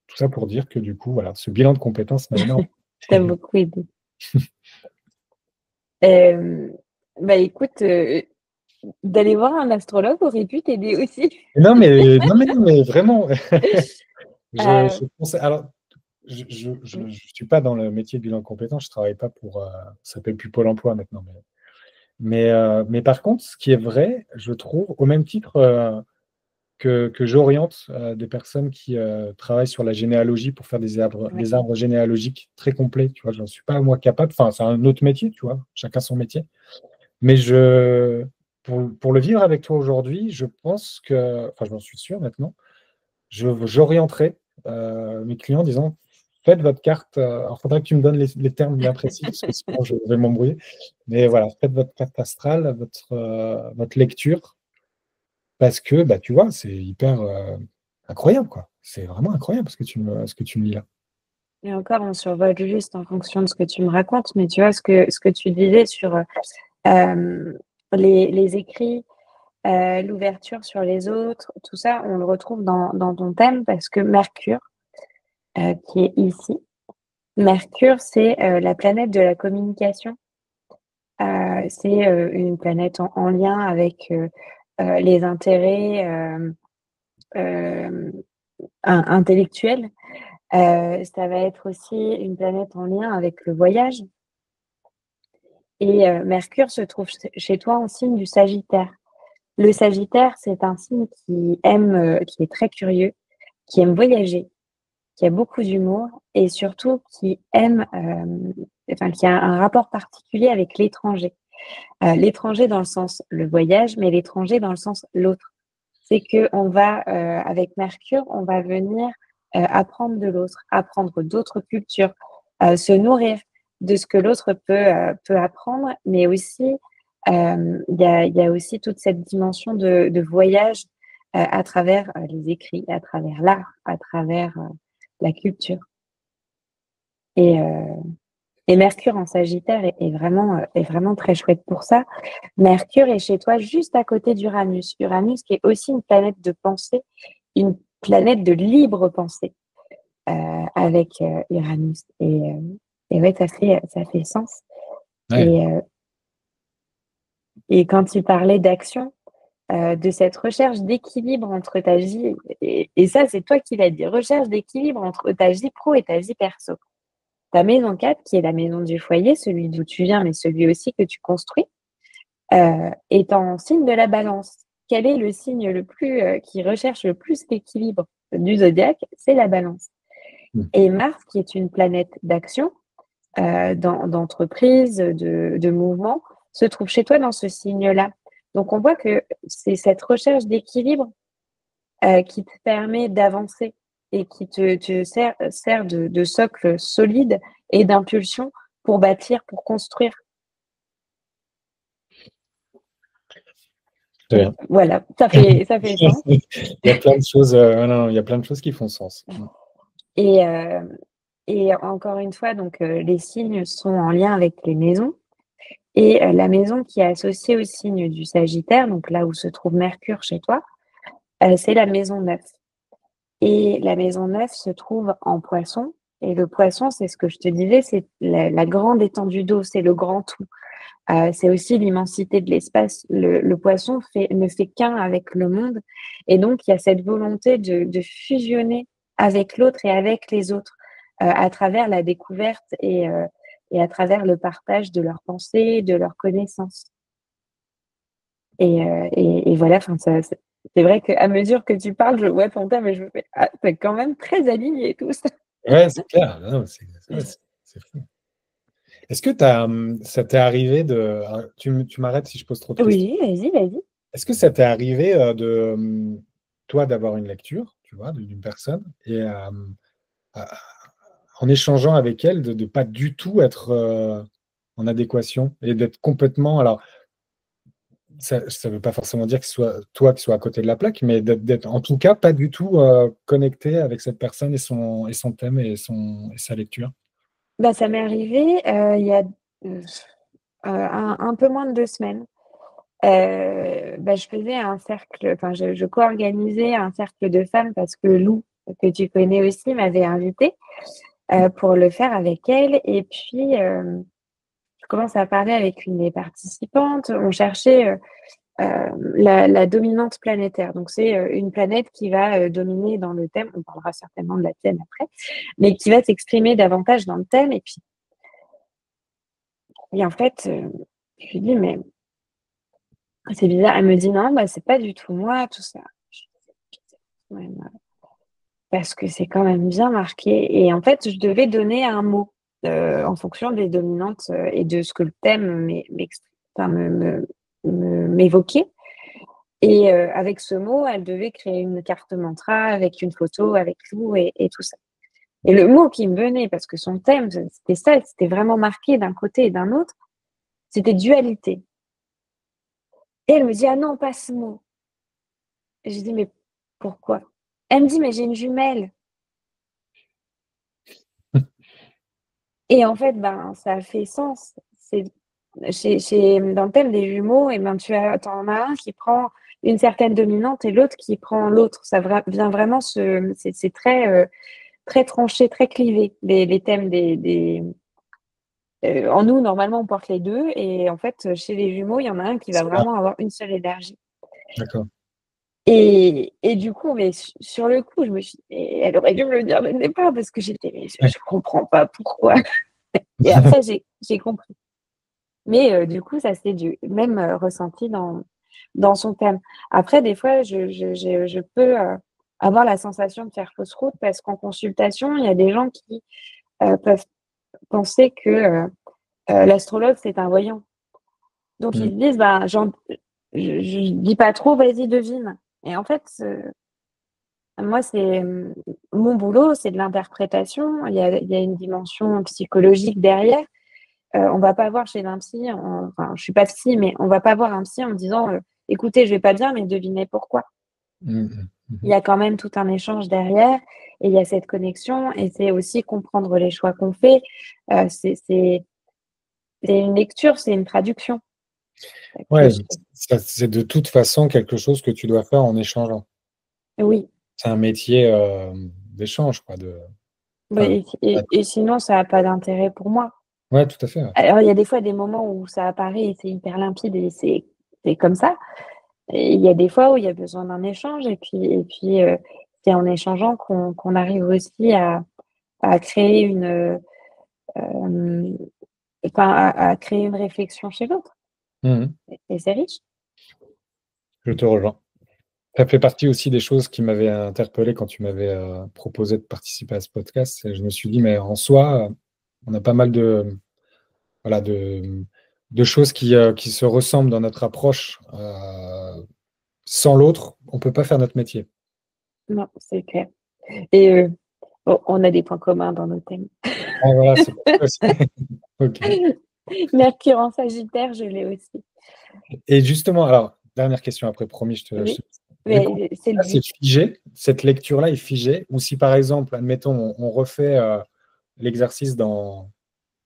tout ça pour dire que du coup, voilà, ce bilan de compétences m'a énormément. T'as beaucoup aidé. Euh, Bah écoute, d'aller voir un astrologue aurait pu t'aider aussi. Non, mais vraiment, Euh, je pense, alors, je suis pas dans le métier de bilan de compétences, je travaille pas pour, ça s'appelle plus Pôle emploi maintenant, mais par contre, ce qui est vrai, je trouve, au même titre que j'oriente des personnes qui travaillent sur la généalogie pour faire ouais. des arbres généalogiques très complets, tu vois, je n'en suis pas moi capable, enfin, c'est un autre métier, tu vois, chacun son métier, mais pour le vivre avec toi aujourd'hui, je pense que, enfin, je m'en suis sûr maintenant, j'orienterai mes clients en disant, faites votre carte. Alors, il faudrait que tu me donnes les termes bien précis, parce que sinon je vais m'embrouiller. Mais voilà, faites votre carte astrale, votre lecture, parce que, bah, tu vois, c'est hyper incroyable, quoi. C'est vraiment incroyable ce que tu me dis là. Et encore, on survole juste en fonction de ce que tu me racontes, mais tu vois, ce que tu disais sur les écrits, l'ouverture sur les autres, tout ça, on le retrouve dans ton thème parce que Mercure, qui est ici, Mercure, c'est la planète de la communication. C'est une planète en lien avec les intérêts intellectuels. Ça va être aussi une planète en lien avec le voyage. Et Mercure se trouve chez toi en signe du Sagittaire. Le Sagittaire, c'est un signe qui aime, qui est très curieux, qui aime voyager, qui a beaucoup d'humour et surtout qui aime, enfin qui a un rapport particulier avec l'étranger. L'étranger dans le sens le voyage, mais l'étranger dans le sens l'autre. C'est que on va avec Mercure, on va venir apprendre de l'autre, apprendre d'autres cultures, se nourrir de ce que l'autre peut apprendre, mais aussi il y a aussi toute cette dimension de voyage à travers les écrits, à travers l'art, à travers la culture. Et, euh, et Mercure en Sagittaire est vraiment très chouette pour ça. Mercure est chez toi juste à côté d'Uranus. Uranus qui est aussi une planète de pensée, une planète de libre pensée avec Uranus. Et ouais, ça fait sens. Ouais. Et, euh, et quand tu parlais d'action, de cette recherche d'équilibre entre ta vie, et ça, c'est toi qui l'as dit, recherche d'équilibre entre ta vie pro et ta vie perso. Ta maison 4, qui est la maison du foyer, celui d'où tu viens, mais celui aussi que tu construis, est en signe de la balance. Quel est le signe qui recherche le plus l'équilibre du zodiaque? C'est la balance. Mm. Et Mars, qui est une planète d'action, d'entreprise, de mouvement, se trouve chez toi dans ce signe-là. Donc on voit que c'est cette recherche d'équilibre qui te permet d'avancer et qui te sert de socle solide et d'impulsion pour bâtir, pour construire. Très bien. Voilà, ça fait sens. Il y a plein de choses, non, il y a plein de choses qui font sens. Et, et encore une fois, donc les signes sont en lien avec les maisons. Et la maison qui est associée au signe du Sagittaire, donc là où se trouve Mercure chez toi, c'est la maison 9. Et la maison 9 se trouve en Poisson. Et le Poisson, c'est ce que je te disais, c'est la grande étendue d'eau, c'est le grand tout. C'est aussi l'immensité de l'espace. Le Poisson ne fait qu'un avec le monde. Et donc, il y a cette volonté de fusionner avec l'autre et avec les autres à travers la découverte et à travers le partage de leurs pensées, de leurs connaissances. Et voilà, enfin, c'est vrai qu'à mesure que tu parles, je vois ton thème et je me fais, ah, c'est quand même très aligné tout ça. Ouais, c'est clair. Non, c'est fou. Est-ce que ça t'est arrivé tu m'arrêtes si je pose trop de questions. Oui, vas-y, vas-y. Est-ce que ça t'est arrivé toi, d'avoir une lecture, tu vois, d'une personne, et à- en échangeant avec elle, de pas du tout être en adéquation et d'être complètement. Alors, ça ne veut pas forcément dire que ce soit toi qui sois à côté de la plaque, mais d'être en tout cas pas du tout connecté avec cette personne et son thème et sa lecture. Bah, ça m'est arrivé il y a un peu moins de 2 semaines. Bah, je faisais un cercle, enfin, je co-organisais un cercle de femmes parce que Lou, que tu connais aussi, m'avait invitée pour le faire avec elle. Et puis, je commence à parler avec une des participantes. On cherchait la dominante planétaire. Donc, c'est une planète qui va dominer dans le thème. On parlera certainement de la tienne après, mais qui va s'exprimer davantage dans le thème. Et en fait, je lui dis, mais c'est bizarre. Elle me dit, non, bah, c'est pas du tout moi, tout ça. Je dis, ouais, bah, parce que c'est quand même bien marqué. Et en fait, je devais donner un mot en fonction des dominantes et de ce que le thème enfin, m'évoquait. Et avec ce mot, elle devait créer une carte mantra avec une photo, avec tout et tout ça. Et le mot qui me venait, parce que son thème, c'était ça, c'était vraiment marqué d'un côté et d'un autre, c'était dualité. Et elle me dit: «Ah non, pas ce mot». Et je dis: «Mais pourquoi?» Elle me dit: «Mais j'ai une jumelle». Et en fait, ben, ça a fait sens. C'est dans le thème des jumeaux et ben, tu en as un qui prend une certaine dominante et l'autre qui prend l'autre. Ça vient vraiment c'est très, très tranché, très clivé, les thèmes en nous, normalement, on porte les 2 et en fait, chez les jumeaux, il y en a un qui va C'est là, vraiment avoir une seule énergie. d'accord. Et du coup, mais sur le coup, je me suis dit: «Mais elle aurait dû me le dire dès le départ» parce que j'étais: «Mais Ouais. je comprends pas pourquoi». Et après j'ai compris. Mais du coup, ça s'est même ressenti dans son thème. Après, des fois, je peux, avoir la sensation de faire fausse route parce qu'en consultation, il y a des gens qui, peuvent penser que, l'astrologue, c'est un voyant. Donc ils Mmh. se disent: «Ben, je dis pas trop, vas-y devine». Et en fait, moi, mon boulot, c'est de l'interprétation. Il y a une dimension psychologique derrière. On va pas voir chez un psy, enfin, je suis pas psy, mais on va pas voir un psy en me disant, «Écoutez, je vais pas bien, mais devinez pourquoi». Mmh mh. Il Mmh. y a quand même tout un échange derrière et il y a cette connexion et c'est aussi comprendre les choix qu'on fait. C'est une lecture, c'est une traduction que Ouais, je fais. ça c'est de toute façon quelque chose que tu dois faire en échangeant. Oui, C'est un métier, d'échange quoi, de oui enfin, et sinon ça a pas d'intérêt pour moi. ouais, tout à fait, ouais. Alors il y a des fois des moments où ça apparaît et c'est hyper limpide et c'est comme ça. Et il y a des fois où il y a besoin d'un échange et puis, c'est en échangeant qu'on arrive aussi à créer hem, enfin à créer une réflexion chez l'autre Mmh mh. et c'est riche. Je te rejoins. Ça fait partie aussi des choses qui m'avaient interpellé quand tu m'avais, proposé de participer à ce podcast et je me suis dit: «Mais en soi, on a pas mal de voilà, de choses qui se ressemblent dans notre approche, sans l'autre, on peut pas faire notre métier». Non, c'est clair et on a des points communs dans nos thèmes. Ah voilà, c'est pour ça aussi. OK. Mercure en Sagittaire, je l'ai aussi. Et justement, alors, dernière question après promis, je te Oui, du coup, mais c'est le ça c'est but. figé, cette lecture-là est figée ou si par exemple, admettons, on refait, l'exercice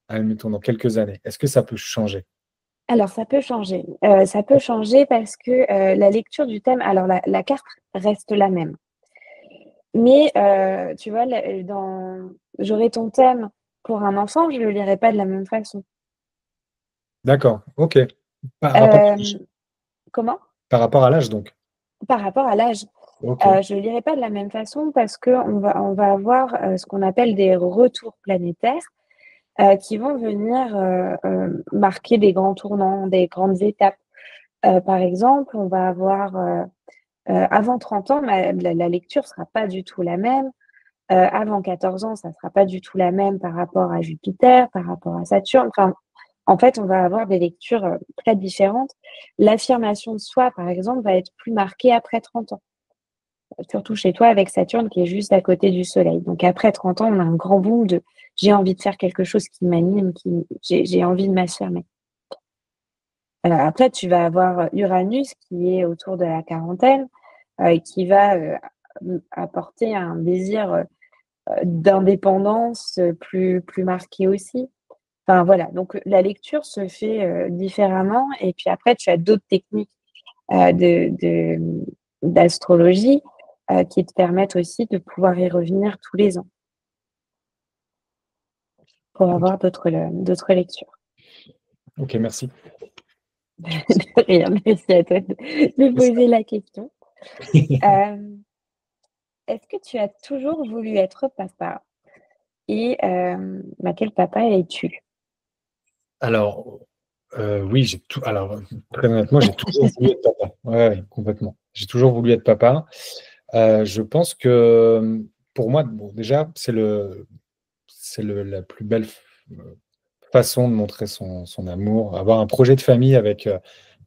admettons dans quelques années, est-ce que ça peut changer? Alors ça peut changer parce que, la lecture du thème alors la carte reste la même. Mais tu vois, j'aurai ton thème pour un enfant, je le lirai pas de la même façon. D'accord, OK. Par rapport à l'âge? Hem, Comment? Par rapport à l'âge donc? Par rapport à l'âge, OK. je le lirai pas de la même façon parce qu'on va avoir, ce qu'on appelle des retours planétaires, qui vont venir, marquer des grands tournants, des grandes étapes. Par exemple, on va avoir, avant 30 ans, la lecture sera pas du tout la même. Avant 14 ans, ça sera pas du tout la même par rapport à Jupiter, par rapport à Saturne. Enfin, en fait, on va avoir des lectures, très différentes. L'affirmation de soi, par exemple, va être plus marquée après 30 ans, surtout chez toi avec Saturne qui est juste à côté du Soleil. Donc après 30 ans, on a un grand boom de: «J'ai envie de faire quelque chose qui m'anime, j'ai envie de m'affirmer». Après tu vas avoir, Uranus qui est autour de la quarantaine, et qui va, apporter un désir, d'indépendance, plus marqué aussi. Enfin voilà, donc la lecture se fait, différemment et puis après tu as d'autres techniques, d'astrologie, qui te permettent aussi de pouvoir y revenir tous les ans pour OK. avoir d'autres lectures. OK, merci. De rien, merci à toi de C'est ça. poser la question. Hem, Est-ce que tu as toujours voulu être papa et bah, quel papa es-tu? Alors, oui, très honnêtement, j'ai toujours voulu être papa. Ouais, ouais, complètement. J'ai toujours voulu être papa. Je pense que, pour moi, bon, déjà, c'est la plus belle façon de montrer son amour. Avoir un projet de famille avec,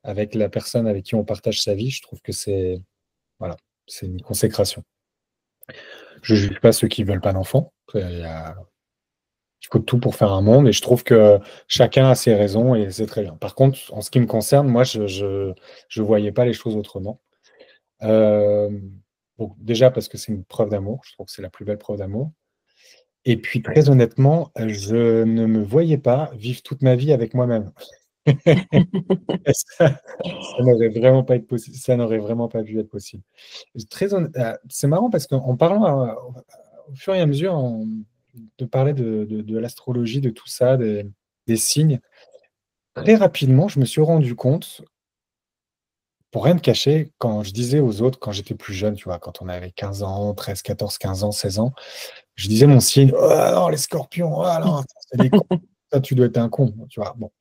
avec la personne avec qui on partage sa vie, je trouve que c'est voilà, c'est une consécration. Je ne juge pas ceux qui ne veulent pas d'enfants. Il faut tout pour faire un monde et je trouve que chacun a ses raisons et c'est très bien. Par contre, en ce qui me concerne, moi, je voyais pas les choses autrement. Euh, donc déjà parce que c'est une preuve d'amour, je trouve que c'est la plus belle preuve d'amour. Et puis très honnêtement, je ne me voyais pas vivre toute ma vie avec moi-même. Ça n'aurait vraiment pas été possible. Ça n'aurait vraiment pas pu être possible. C'est marrant parce qu'en parlant au fur et à mesure de parler de l'astrologie, de tout ça, des signes, très rapidement, je me suis rendu compte, pour rien me cacher, quand je disais aux autres, quand j'étais plus jeune, tu vois, quand on avait 15 ans, 13, 14, 15 ans, 16 ans, je disais mon signe, oh non, les scorpions, oh non, c'est des cons, ça, tu dois être un con, tu vois. Bon.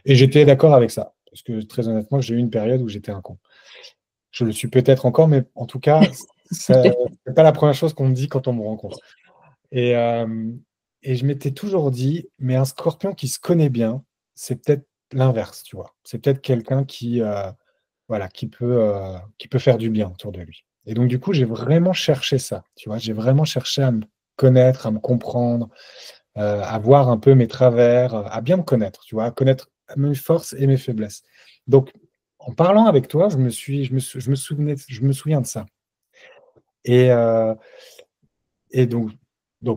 Et j'étais d'accord avec ça, parce que très honnêtement, j'ai eu une période où j'étais un con. Je le suis peut-être encore, mais en tout cas, ce n'est pas la première chose qu'on me dit quand on me rencontre. Et, euh, et je m'étais toujours dit, mais un scorpion qui se connaît bien, c'est peut-être l'inverse, tu vois. C'est peut-être quelqu'un voilà, qui peut faire du bien autour de lui. Et donc, du coup, j'ai vraiment cherché ça, tu vois. J'ai vraiment cherché à me connaître, à me comprendre, à voir un peu mes travers, à bien me connaître, tu vois, à connaître mes forces et mes faiblesses. Donc, en parlant avec toi, je me souviens de ça. Et, euh, et donc,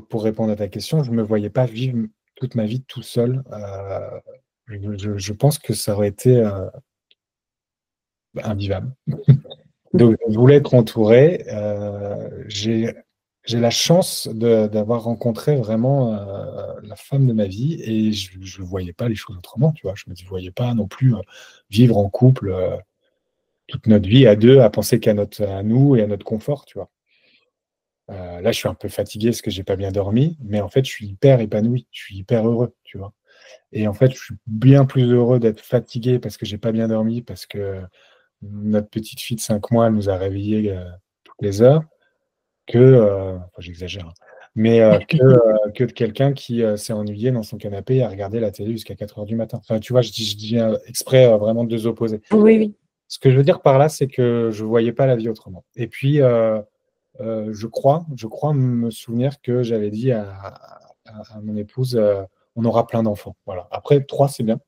pour répondre à ta question, je ne me voyais pas vivre toute ma vie tout seul. Je pense que ça aurait été invivable. Donc, je voulais être entouré. J'ai la chance d'avoir rencontré vraiment la femme de ma vie et je ne voyais pas les choses autrement, tu vois. Je ne me voyais pas non plus vivre en couple toute notre vie à deux, à penser à nous et à notre confort, tu vois. Là, je suis un peu fatigué parce que j'ai pas bien dormi, mais en fait, je suis hyper épanoui, je suis hyper heureux, tu vois. Et en fait, je suis bien plus heureux d'être fatigué parce que j'ai pas bien dormi, parce que notre petite fille de 5 mois, elle nous a réveillés toutes les heures, enfin, j'exagère, hein, mais que de quelqu'un qui s'est ennuyé dans son canapé et a regardé la télé jusqu'à 4 heures du matin. Enfin, tu vois, je dis exprès vraiment deux opposés. Oui, oui. Ce que je veux dire par là, c'est que je voyais pas la vie autrement. Et puis, je crois me souvenir que j'avais dit à mon épouse, on aura plein d'enfants. Voilà. Après, trois, c'est bien.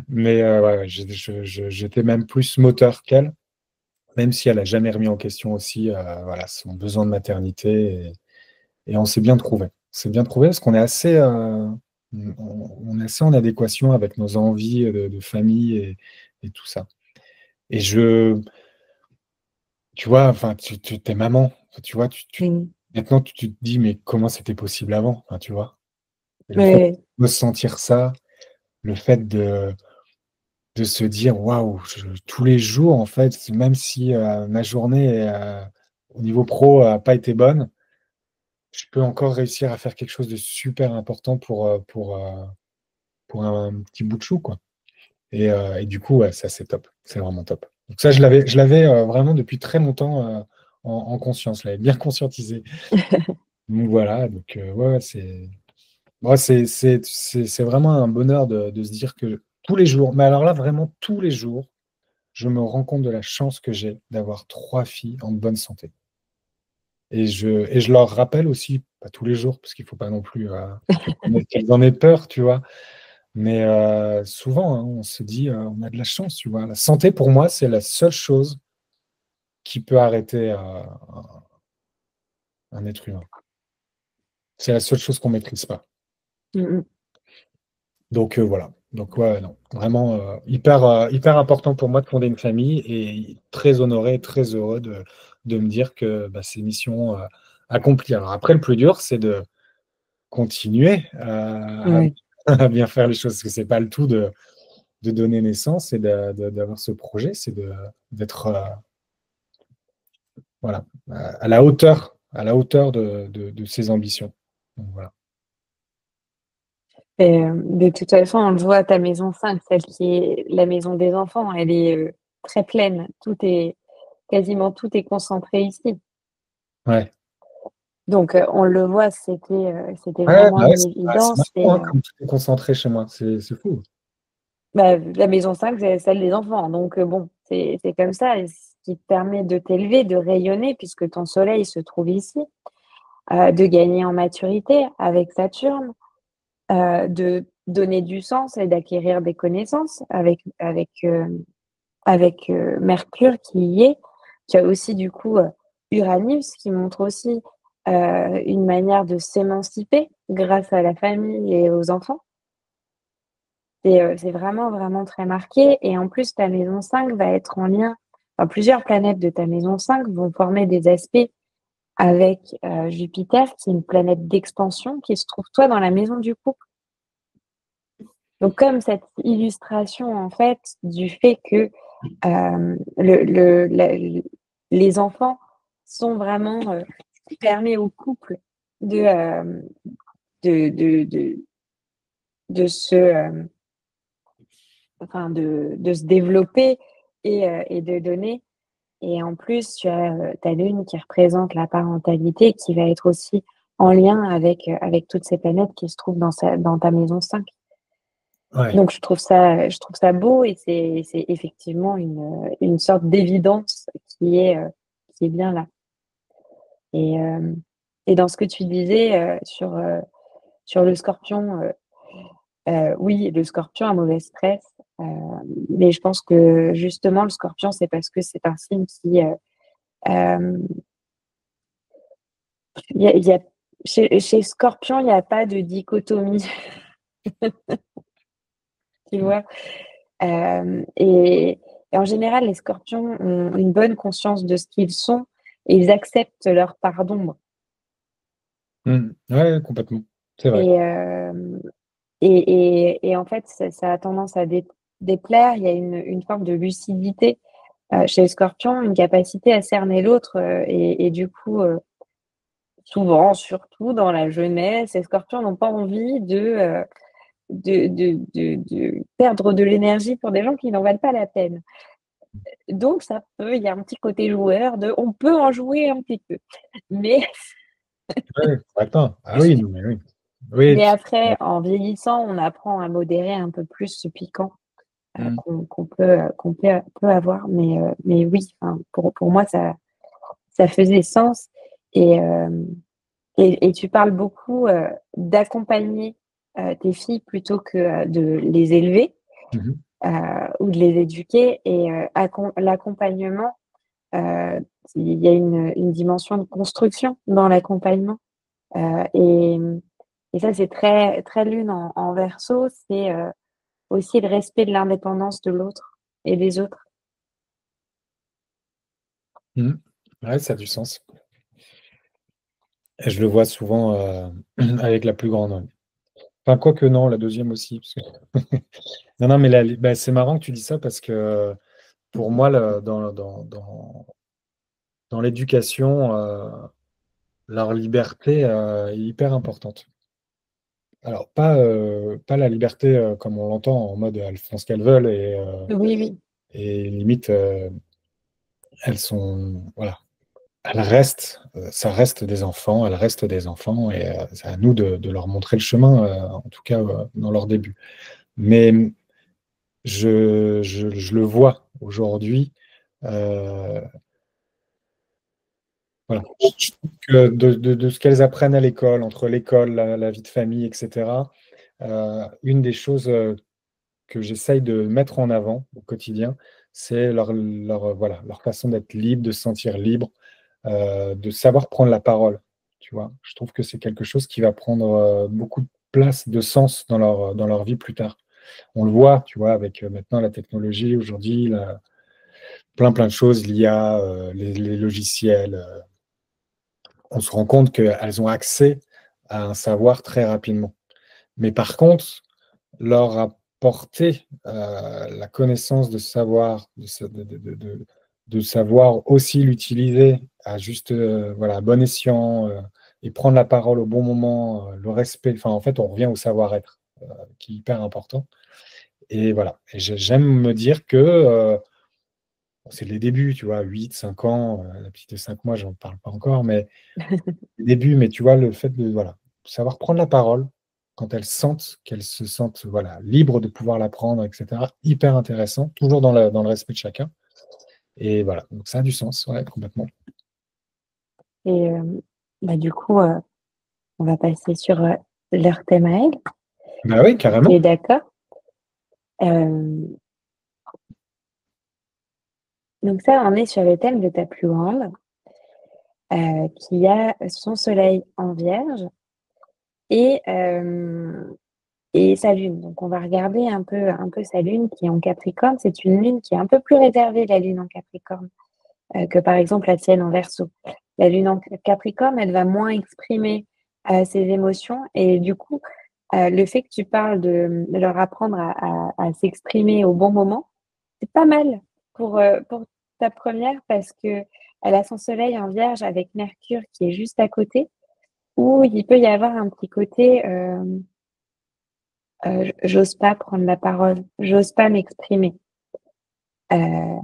Mais ouais, j'étais même plus moteur qu'elle, même si elle n'a jamais remis en question aussi voilà, son besoin de maternité. Et on s'est bien trouvé. On s'est bien trouvé parce qu'on est on est assez en adéquation avec nos envies de famille et tout ça. Et tu vois, enfin, tu t'es maman, tu vois, Mm. maintenant tu te dis, mais comment c'était possible avant, enfin, tu vois. Et le fait Ouais, de sentir ça, le fait de se dire, waouh, tous les jours, en fait, même si ma journée au niveau pro n'a pas été bonne, je peux encore réussir à faire quelque chose de super important pour un petit bout de chou, quoi. Et du coup, ouais, ça, c'est top. C'est vraiment top. Donc ça, je l'avais vraiment depuis très longtemps en conscience. Je l'avais bien conscientisé. Donc voilà, donc ouais, ouais, c'est vraiment un bonheur de se dire que tous les jours, mais alors là, vraiment tous les jours, je me rends compte de la chance que j'ai d'avoir trois filles en bonne santé. Et je leur rappelle aussi, pas tous les jours, parce qu'il ne faut pas non plus qu'elles en aient peur, tu vois. Mais souvent, hein, on se dit, on a de la chance, tu vois. La santé, pour moi, c'est la seule chose qui peut arrêter un être humain. C'est la seule chose qu'on ne maîtrise pas. mm, Donc voilà. Donc ouais, non, vraiment hyper important pour moi de fonder une famille et très honoré, très heureux de me dire que bah, c'est mission accomplie. Alors après, le plus dur, c'est de continuer ouais. à bien faire les choses, parce que c'est pas le tout de donner naissance et d'avoir ce projet, c'est d'être voilà, à la hauteur de ses ambitions. Donc, voilà. Et, de toute façon, on le voit, ta maison 5, celle qui est la maison des enfants, elle est très pleine. Quasiment tout est concentré ici. Ouais. Donc, on le voit, c'était Ouais, vraiment bah ouais, une c'est évidence. marrant, hein, comme tout est concentré chez moi, c'est fou. Bah, la maison 5, c'est celle des enfants. Donc, bon, c'est comme ça. Et ce qui te permet de t'élever, de rayonner, puisque ton soleil se trouve ici, de gagner en maturité avec Saturne, de donner du sens et d'acquérir des connaissances avec Mercure qui y est. Tu as aussi, du coup, Uranus qui montre aussi une manière de s'émanciper grâce à la famille et aux enfants. C'est vraiment, vraiment très marqué. Et en plus, ta maison 5 va être en lien, enfin, plusieurs planètes de ta maison 5 vont former des aspects avec Jupiter, qui est une planète d'expansion, qui se trouve, toi, dans la maison du couple. Donc, comme cette illustration, en fait, du fait que les enfants sont vraiment ce qui permet au couple de, euh, de, de, de, de se, enfin, de se développer et de donner. Et en plus, tu as ta lune qui représente la parentalité, qui va être aussi en lien avec toutes ces planètes qui se trouvent dans ta maison 5. Ouais, Donc, je trouve ça beau et c'est effectivement une sorte d'évidence qui est bien là. Et, euh, et dans ce que tu disais sur le scorpion, oui, le scorpion a mauvais stress, euh, mais je pense que justement, le scorpion, c'est parce que c'est un signe qui, euh, il y a, chez Scorpion, il n'y a pas de dichotomie, tu vois. Et en général, les Scorpions ont une bonne conscience de ce qu'ils sont et ils acceptent leur part d'ombre. ouais, complètement. C'est vrai. Et, euh, et en fait, ça a tendance à déplaire. Il y a une forme de lucidité chez les Scorpions, une capacité à cerner l'autre. Et du coup, souvent, surtout dans la jeunesse, les Scorpions n'ont pas envie de perdre de l'énergie pour des gens qui n'en valent pas la peine. Donc, il y a un petit côté joueur on peut en jouer un petit peu. Mais, Ouais, attends. Ah oui, non, mais oui. Oui, et mais puis, après, en vieillissant, on apprend à modérer un peu plus ce piquant mm, peut avoir. Mais oui, enfin, pour moi, ça faisait sens. Et, euh, et tu parles beaucoup d'accompagner tes filles plutôt que de les élever mhm, ou de les éduquer. Et l'accompagnement, euh, il y a une dimension de construction dans l'accompagnement. Euh, et, et ça, c'est très, très lune en verso. C'est aussi le respect de l'indépendance de l'autre et des autres. mm. Ouais, ça a du sens. Et je le vois souvent avec la plus grande. Enfin, quoique non, la deuxième aussi. Non, non, mais bah, c'est marrant que tu dis ça parce que pour moi, dans l'éducation, leur liberté est hyper importante. Alors, pas la liberté comme on l'entend en mode elles font ce qu'elles veulent Oui, oui. et limite elles sont. Voilà. Elles restent, ça reste des enfants, elles restent des enfants et c'est à nous de leur montrer le chemin, en tout cas dans leur début. Mais je le vois aujourd'hui. euh, voilà. Je trouve que de ce qu'elles apprennent à l'école, entre l'école, la vie de famille, etc., une des choses que j'essaye de mettre en avant au quotidien, c'est voilà, leur façon d'être libre, de se sentir libre, de savoir prendre la parole. Tu vois, je trouve que c'est quelque chose qui va prendre beaucoup de place, de sens dans leur vie plus tard. On le voit, tu vois, avec maintenant la technologie aujourd'hui, plein de choses, l'IA, les logiciels. On se rend compte qu'elles ont accès à un savoir très rapidement. Mais par contre, leur apporter la connaissance de savoir, de savoir aussi l'utiliser à juste, voilà, à bon escient et prendre la parole au bon moment, le respect. Enfin, en fait, on revient au savoir-être qui est hyper important. Et voilà. Et j'aime me dire que c'est les débuts, tu vois, 8 5 ans, la petite de 5 mois, j'en parle pas encore, mais les débuts, mais tu vois, le fait de voilà, savoir prendre la parole quand elles sentent, qu'elles se sentent voilà, libres de pouvoir l'apprendre, etc. Hyper intéressant, toujours dans le respect de chacun. Et voilà, donc ça a du sens, ouais, complètement. Et du coup, on va passer sur leur thème à elles. Bah oui, Tu carrément. es d'accord? Euh, donc ça, on est sur le thème de ta plus grande, qui a son soleil en Vierge et, et sa lune. Donc on va regarder un peu sa lune qui est en Capricorne. C'est une lune qui est un peu plus réservée, la lune en Capricorne, que par exemple la tienne en Verseau. La lune en Capricorne, elle va moins exprimer ses émotions et du coup, le fait que tu parles de leur apprendre à s'exprimer au bon moment, c'est pas mal pour ta première parce que elle a son soleil en Vierge avec Mercure qui est juste à côté, où il peut y avoir un petit côté j'ose pas prendre la parole, j'ose pas m'exprimer, euh,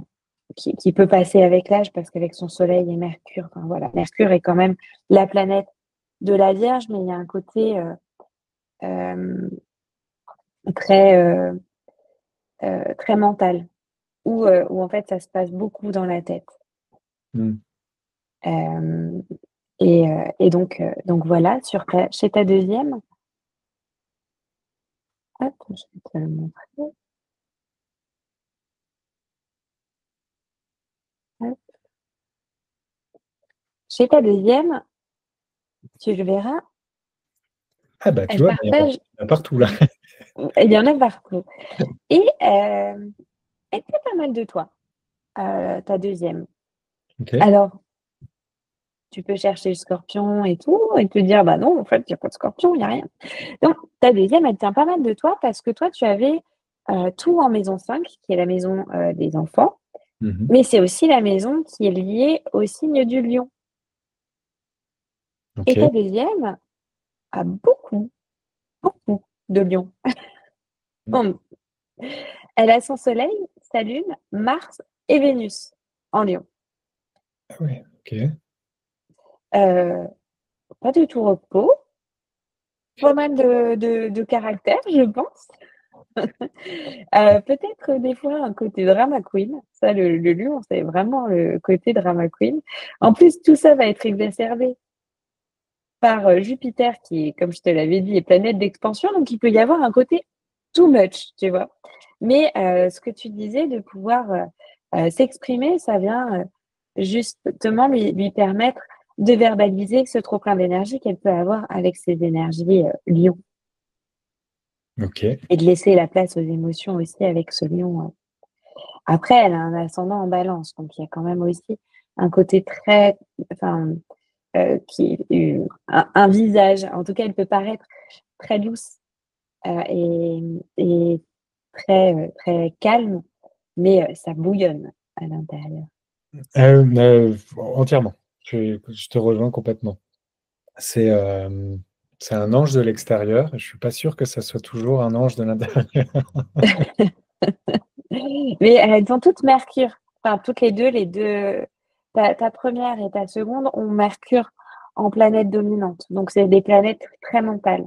qui peut passer avec l'âge parce qu'avec son soleil et Mercure, enfin voilà, Mercure est quand même la planète de la Vierge, mais il y a un côté euh, très, très mental, où en fait ça se passe beaucoup dans la tête. Mm. Euh, et donc voilà, chez ta deuxième, hop, je vais te le montrer. Hop. Chez ta deuxième, tu le verras, Ah bah tu elle vois, partage, il y en a partout là. il y en a partout. Et elle fait pas mal de toi, ta deuxième. Ok. Alors, tu peux chercher le scorpion et tout, et te dire, bah non, en fait, il n'y a pas de scorpion, il n'y a rien. Donc, ta deuxième, elle tient pas mal de toi parce que toi, tu avais tout en maison 5 qui est la maison des enfants, Mhm. mais c'est aussi la maison qui est liée au signe du lion. Et Ok. ta deuxième a beaucoup, beaucoup de lions. Bon, elle a son soleil, sa lune, Mars et Vénus en lion. Ah ouais, ok. Euh, pas du tout repos, pas mal de caractère, je pense. Peut-être des fois un côté drama queen. Ça, le lion, c'est vraiment le côté drama queen. En plus, tout ça va être exacerbé par Jupiter, qui, comme je te l'avais dit, est planète d'expansion. Donc, il peut y avoir un côté too much, tu vois. Mais ce que tu disais de pouvoir s'exprimer, ça vient justement lui permettre de verbaliser ce trop-plein d'énergie qu'elle peut avoir avec ses énergies lion Ok. et de laisser la place aux émotions aussi avec ce lion. Après, elle a un ascendant en balance, donc il y a quand même aussi un côté très, enfin, un visage. En tout cas, elle peut paraître très douce et très calme, mais ça bouillonne à l'intérieur. Entièrement. Je te rejoins complètement. C'est c'est un ange de l'extérieur. Je suis pas sûr que ça soit toujours un ange de l'intérieur. Mais elles ont toutes Mercure. Enfin, toutes les deux, ta première et ta seconde ont Mercure en planète dominante. Donc, c'est des planètes très mentales.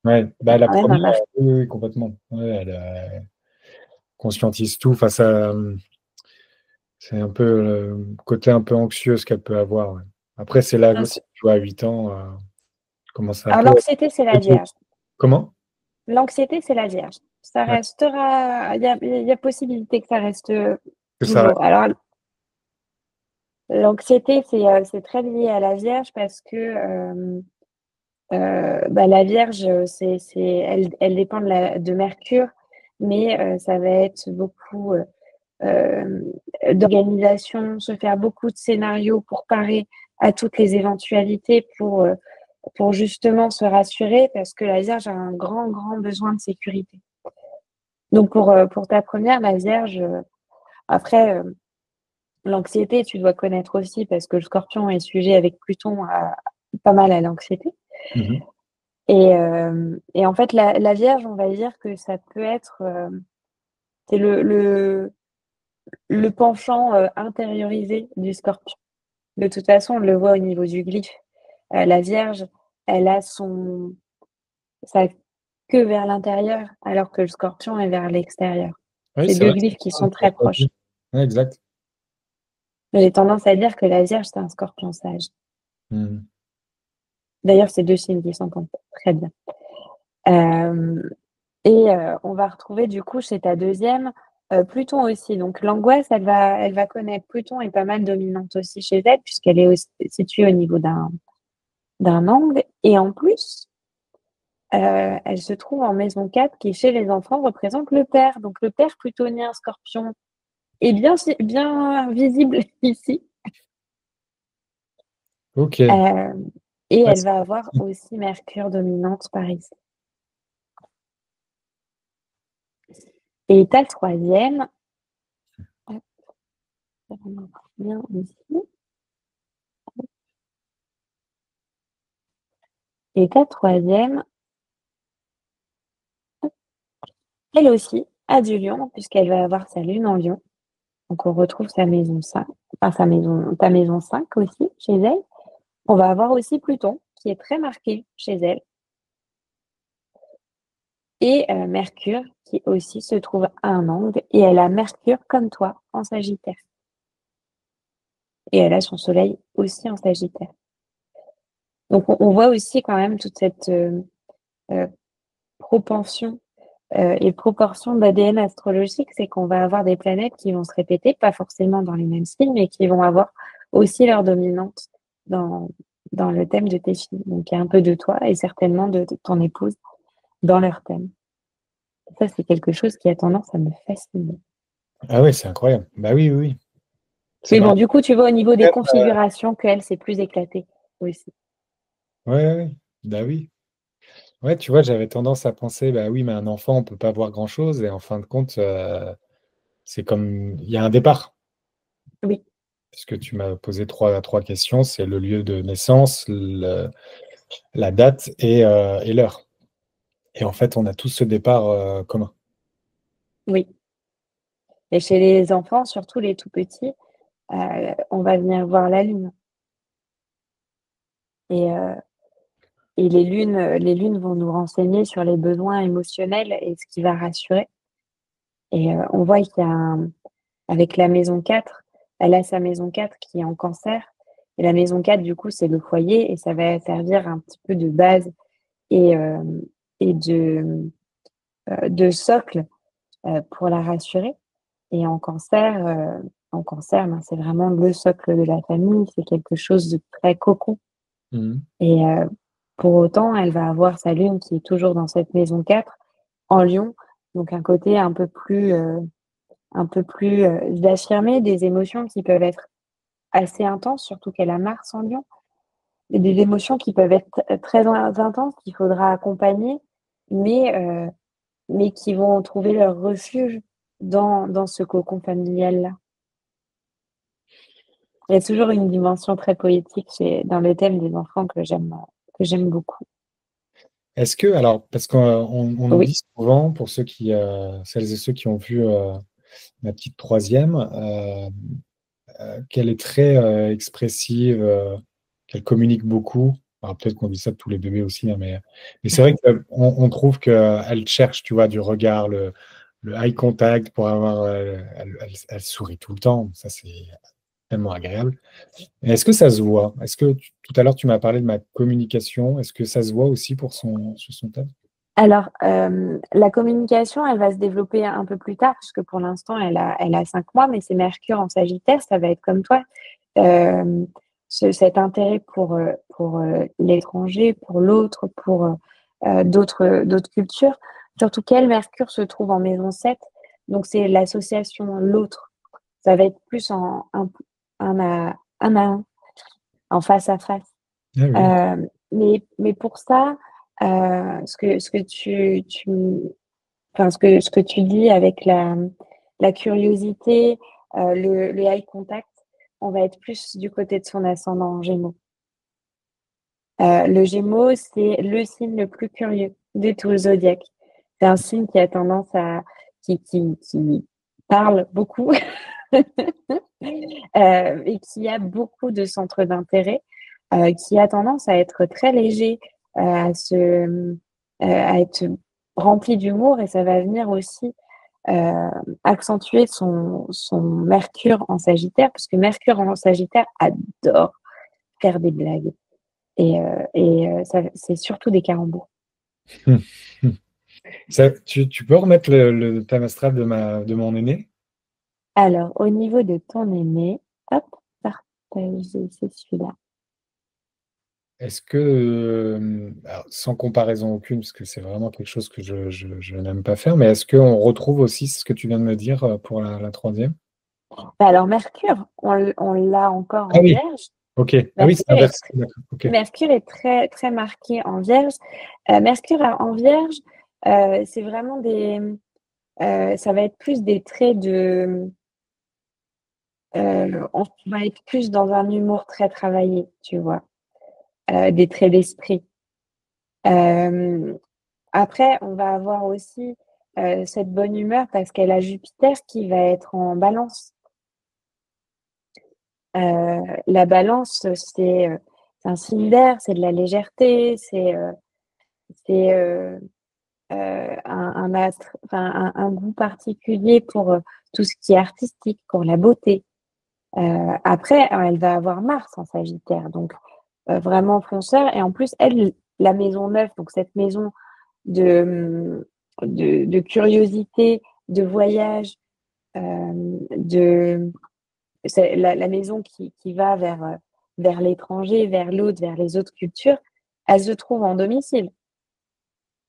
Ouais, Il y bah a la quand même un première, marque. oui, oui, complètement. Ouais, elle conscientise tout. Enfin, ça, c'est un peu le côté un peu anxieux ce qu'elle peut avoir. Ouais. Après, c'est l'âge aussi. Tu vois, à 8 ans, commence un Alors, peu l'anxiété, c'est à la Vierge. Comment? L'anxiété, c'est la Vierge. Ça Ouais, restera, il y a possibilité que ça reste que ça reste. toujours. Alors, l'anxiété, c'est très lié à la Vierge parce que la Vierge, elle dépend de Mercure, mais ça va être beaucoup euh, d'organisation, se faire beaucoup de scénarios pour parer à toutes les éventualités, pour justement se rassurer, parce que la Vierge a un grand, grand besoin de sécurité. Donc pour ta première, la Vierge, après, l'anxiété, tu dois connaître aussi, parce que le Scorpion est sujet avec Pluton pas mal à l'anxiété. Mhm. Et en fait, la Vierge, on va dire que ça peut être, c'est le penchant intériorisé du Scorpion. De toute façon, on le voit au niveau du glyphe. La Vierge, elle a sa que vers l'intérieur, alors que le Scorpion est vers l'extérieur. Oui, C'est c'est deux vrai que glyphes c'est qui marrant sont que tu très pas proches. dit. Ouais, exact. J'ai tendance à dire que la Vierge, c'est un Scorpion sage. Mmh. D'ailleurs, c'est 2 signes qui s'entendent très bien. Hem on va retrouver du coup chez ta deuxième Pluton aussi. Donc l'angoisse, elle va connaître Pluton est pas mal dominante aussi chez elle puisqu'elle est aussi située au niveau d'un angle et en plus, elle se trouve en maison 4 qui chez les enfants représente le père. Donc le père plutonien Scorpion est bien visible ici, OK. hem et Ouais, elle c'est va avoir aussi Mercure dominante par ici. Et tu as le 3e, hop, ça remonte bien ici et ta 3e, elle aussi a du Lion puisqu'elle va avoir sa lune en Lion. Donc on retrouve sa maison 5, enfin ta maison 5 aussi chez elle. On va avoir aussi Pluton qui est très marqué chez elle et Mercure qui aussi se trouve à un angle et elle a Mercure comme toi en Sagittaire et elle a son soleil aussi en Sagittaire. Donc on voit aussi quand même toute cette, heu, propension, et proportion d'ADN astrologique, c'est qu'on va avoir des planètes qui vont se répéter, pas forcément dans les mêmes signes, mais qui vont avoir aussi leur dominante dans dans le thème de tes filles. Donc il y a un peu de toi et certainement de ton épouse dans leur thème. Ça, c'est quelque chose qui a tendance à me fasciner. ah ouais, c'est incroyable. Bah oui, oui, oui. C'est Mais bon, marrant. du coup, tu vois au niveau des Même, configurations qu'elle, c'est plus éclaté aussi. ouais, ouais, ouais. Bah oui. Ouais, tu vois, j'avais tendance à penser: «Bah oui, mais un enfant, on peut pas voir grand-chose» et en fin de compte, c'est comme il y a un départ. Oui, Puisque tu m'as posé trois questions, c'est le lieu de naissance, le la date et l'heure. Et en fait, on a tous ce départ, commun. oui. Et chez les enfants, surtout les tout petits, on va venir voir la lune et les lunes vont nous renseigner sur les besoins émotionnels et ce qui va rassurer et on voit qu'il y a un avec la maison 4, elle a sa maison 4 qui est en Cancer et la maison 4 du coup, c'est le foyer et ça va servir un petit peu de base et hem et de socle, pour la rassurer et en Cancer, ben, c'est vraiment le socle de la famille, c'est quelque chose de très cocon. Mmh. Et pour autant, elle va avoir sa lune qui est toujours dans cette maison 4 en Lion, donc un côté un peu plus d'affirmer des émotions qui peuvent être assez intenses, surtout qu'elle a Mars en Lion et des émotions qui peuvent être très intenses qu'il faudra accompagner, mais mais qui vont trouver leur refuge dans ce cocon familial-là. Il y a toujours une dimension très poétique dans le thème des enfants que j'aime beaucoup. Est-ce que alors parce qu'on nous Oui, dit souvent pour celles et ceux qui ont vu, ma petite troisième, qu'elle est très, expressive, qu'elle communique beaucoup. Alors peut-être qu'on dit ça de tous les bébés aussi, hein, mais c'est vrai qu'on trouve qu'elle cherche, tu vois, du regard, le eye contact pour avoir, elle sourit tout le temps. Ça, c'est tellement agréable. Et est-ce que ça se voit? Est-ce que tout à l'heure, tu m'as parlé de ma communication. Est-ce que ça se voit aussi sur son thème? alors, la communication, elle va se développer un peu plus tard puisque pour l'instant elle a 5 mois, mais c'est Mercure en Sagittaire, ça va être comme toi. Hem, cet intérêt pour l'étranger, pour l'autre, pour, d'autres cultures. Surtout qu'elle, Mercure se trouve en maison 7, donc c'est l'association l'autre. Ça va être plus en un à un, en face à face. Ah oui, d'accord. Mais pour ça, ce que ce que tu dis avec la curiosité, le eye contact, on va être plus du côté de son ascendant en Gémeaux. Le Gémeaux, c'est le signe le plus curieux de tout le zodiaque. C'est un signe qui a tendance à qui parle beaucoup, et qui a beaucoup de centres d'intérêt, qui a tendance à être très léger, à être rempli d'humour et ça va venir aussi accentuer son Mercure en Sagittaire, parce que Mercure en Sagittaire adore faire des blagues. Ça, c'est surtout des calembours. Tu peux remettre le thème astral de mon aîné? Alors, au niveau de ton aîné, hop, partager, c'est celui-là. Est-ce que, alors, sans comparaison aucune, parce que c'est vraiment quelque chose que je n'aime pas faire, mais est-ce qu'on retrouve aussi ce que tu viens de me dire pour la troisième? Bah alors, Mercure, on l'a encore Ah en oui, Vierge. ok. Ah oui, c'est Mercure est, inversé. D'accord. Ok. Mercure est très, très marqué en Vierge. Mercure en Vierge, c'est vraiment ça va être plus des traits on va être plus dans un humour très travaillé, tu vois, des traits d'esprit. Euh, Après, on va avoir aussi cette bonne humeur parce qu'elle a Jupiter qui va être en Balance. La Balance, c'est un signe d'air, c'est de la légèreté, c'est un goût particulier pour tout ce qui est artistique, pour la beauté. Après, elle va avoir Mars en Sagittaire, donc vraiment fonceur. Et en plus, elle, la maison 9, donc cette maison de, de curiosité, de voyage, de c'est la maison qui va vers l'étranger, vers l'autre, vers les autres cultures, elle se trouve en domicile.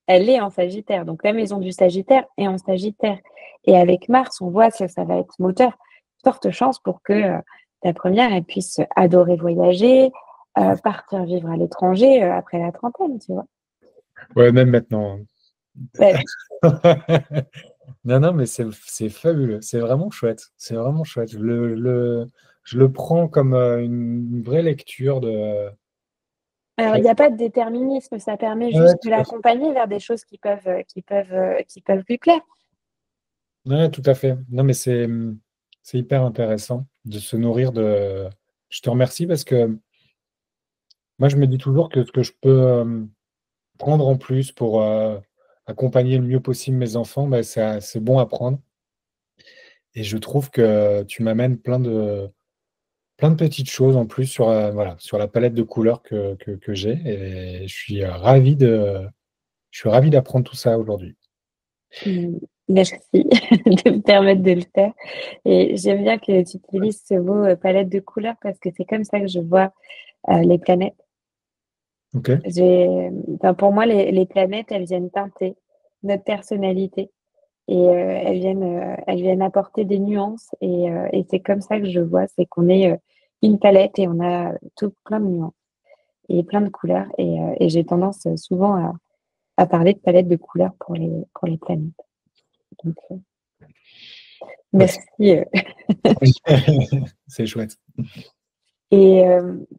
Elle est en Sagittaire. Donc la maison du Sagittaire est en Sagittaire. Et avec Mars, on voit que ça va être moteur. Forte chance pour que ta première, elle puisse adorer voyager, partir vivre à l'étranger après la trentaine, tu vois. Ouais, même maintenant. Ben, Non, non, mais c'est fabuleux. C'est vraiment chouette. C'est vraiment chouette. Je le prends comme une vraie lecture de. alors, il n'y a pas de déterminisme, ça permet Ouais, juste de tout à fait. l'accompagner vers des choses qui peuvent lui plaire. Ouais, tout à fait. Non, mais c'est hyper intéressant de se nourrir de. Je te remercie parce que moi, je me dis toujours que ce que je peux prendre en plus pour accompagner le mieux possible mes enfants, bah, c'est bon à prendre. Et je trouve que tu m'amènes plein de petites choses en plus sur, voilà, sur la palette de couleurs que j'ai. Et je suis ravi d'apprendre tout ça aujourd'hui. Merci de me permettre de le faire. Et j'aime bien que tu utilises ce mot palette de couleurs parce que c'est comme ça que je vois les planètes. OK? Pour moi, les planètes, elles viennent teinter notre personnalité et elles viennent apporter des nuances. Et c'est comme ça que je vois, c'est qu'on est une palette et on a tout plein de nuances et plein de couleurs. Et j'ai tendance souvent à parler de palette de couleurs pour les planètes. Donc, Bah, merci. c'est chouette. Et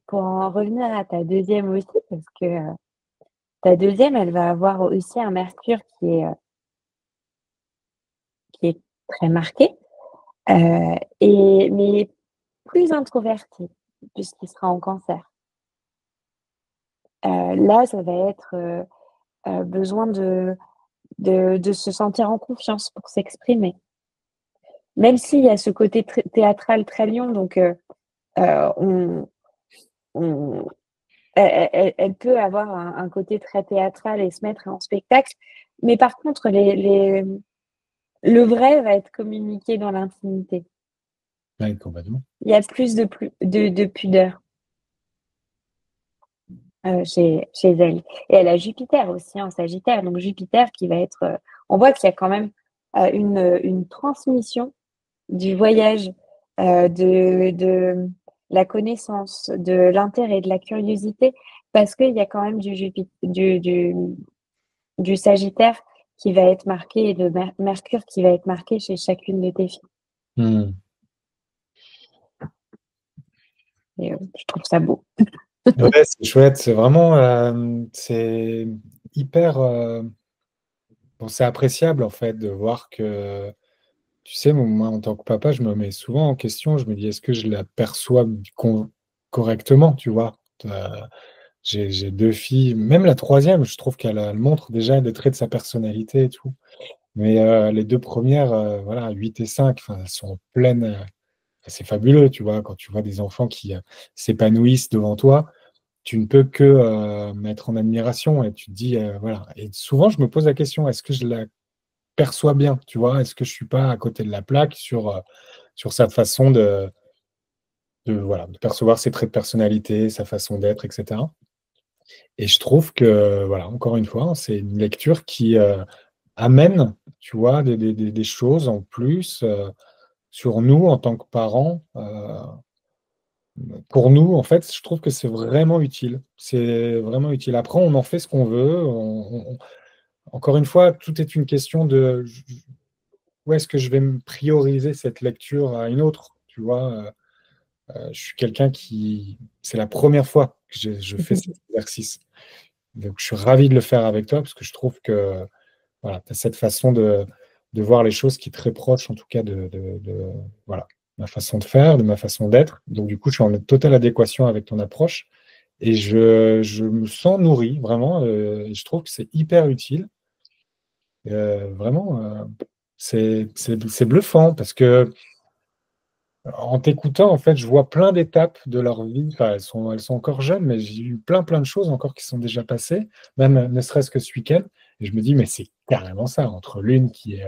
pour en revenir à ta deuxième aussi, parce que ta deuxième, elle va avoir aussi un Mercure qui est très marqué, mais plus introverti, puisqu'il sera en Cancer. Là, ça va être besoin de se sentir en confiance pour s'exprimer. Même s'il y a ce côté théâtral très lion, donc on, on, elle peut avoir un côté très théâtral et se mettre en spectacle. Mais par contre, le vrai va être communiqué dans l'intimité. Ouais, complètement. Il y a plus de pudeur chez elle. Et elle a Jupiter aussi en Sagittaire. Donc Jupiter qui va être... on voit qu'il y a quand même une transmission du voyage, de la connaissance, de l'intérêt, de la curiosité, parce qu'il y a quand même du Sagittaire qui va être marqué et de Mercure qui va être marqué chez chacune de tes filles. Hmm. Et je trouve ça beau. Ouais, c'est chouette. C'est vraiment, c'est hyper, bon, c'est appréciable en fait de voir que, tu sais, moi en tant que papa, je me mets souvent en question. Je me dis, est-ce que je la perçois correctement, tu vois? j'ai 2 filles, même la troisième, je trouve elle montre déjà des traits de sa personnalité et tout. Mais les 2 premières, voilà, 8 et 5, enfin, elles sont pleines, c'est fabuleux, tu vois? Quand tu vois des enfants qui, s'épanouissent devant toi, tu ne peux que, mettre en admiration et tu te dis, voilà. Et souvent, je me pose la question: «Est-ce que je la perçois bien?» Tu vois? Est-ce que je suis pas à côté de la plaque sur sa façon voilà, de percevoir ses traits de personnalité, sa façon d'être, et cetera? Et je trouve que, voilà, encore une fois, hein, c'est une lecture qui, amène, tu vois, des choses en plus, sur nous en tant que parents, pour nous, en fait, je trouve que c'est vraiment utile. C'est vraiment utile. Après, on en fait ce qu'on veut. Encore une fois, tout est une question de où est-ce que je vais me prioriser cette lecture à une autre, tu vois? Je suis quelqu'un qui c'est la première fois que je fais cet exercice. Donc je suis ravi de le faire avec toi parce que je trouve que, voilà, tu as cette façon de voir les choses qui est très proche en tout cas de voilà, ma façon de faire, de ma façon d'être. Donc du coup, je suis en totale adéquation avec ton approche et je me sens nourri vraiment, et je trouve que c'est hyper utile. Vraiment, c'est bluffant parce que en t'écoutant, en fait, je vois plein d'étapes de leur vie. Enfin, elles sont encore jeunes, mais j'ai eu plein de choses encore qui sont déjà passées, même ne serait-ce que ce week-end. Et je me dis, mais c'est carrément ça, entre l'une qui est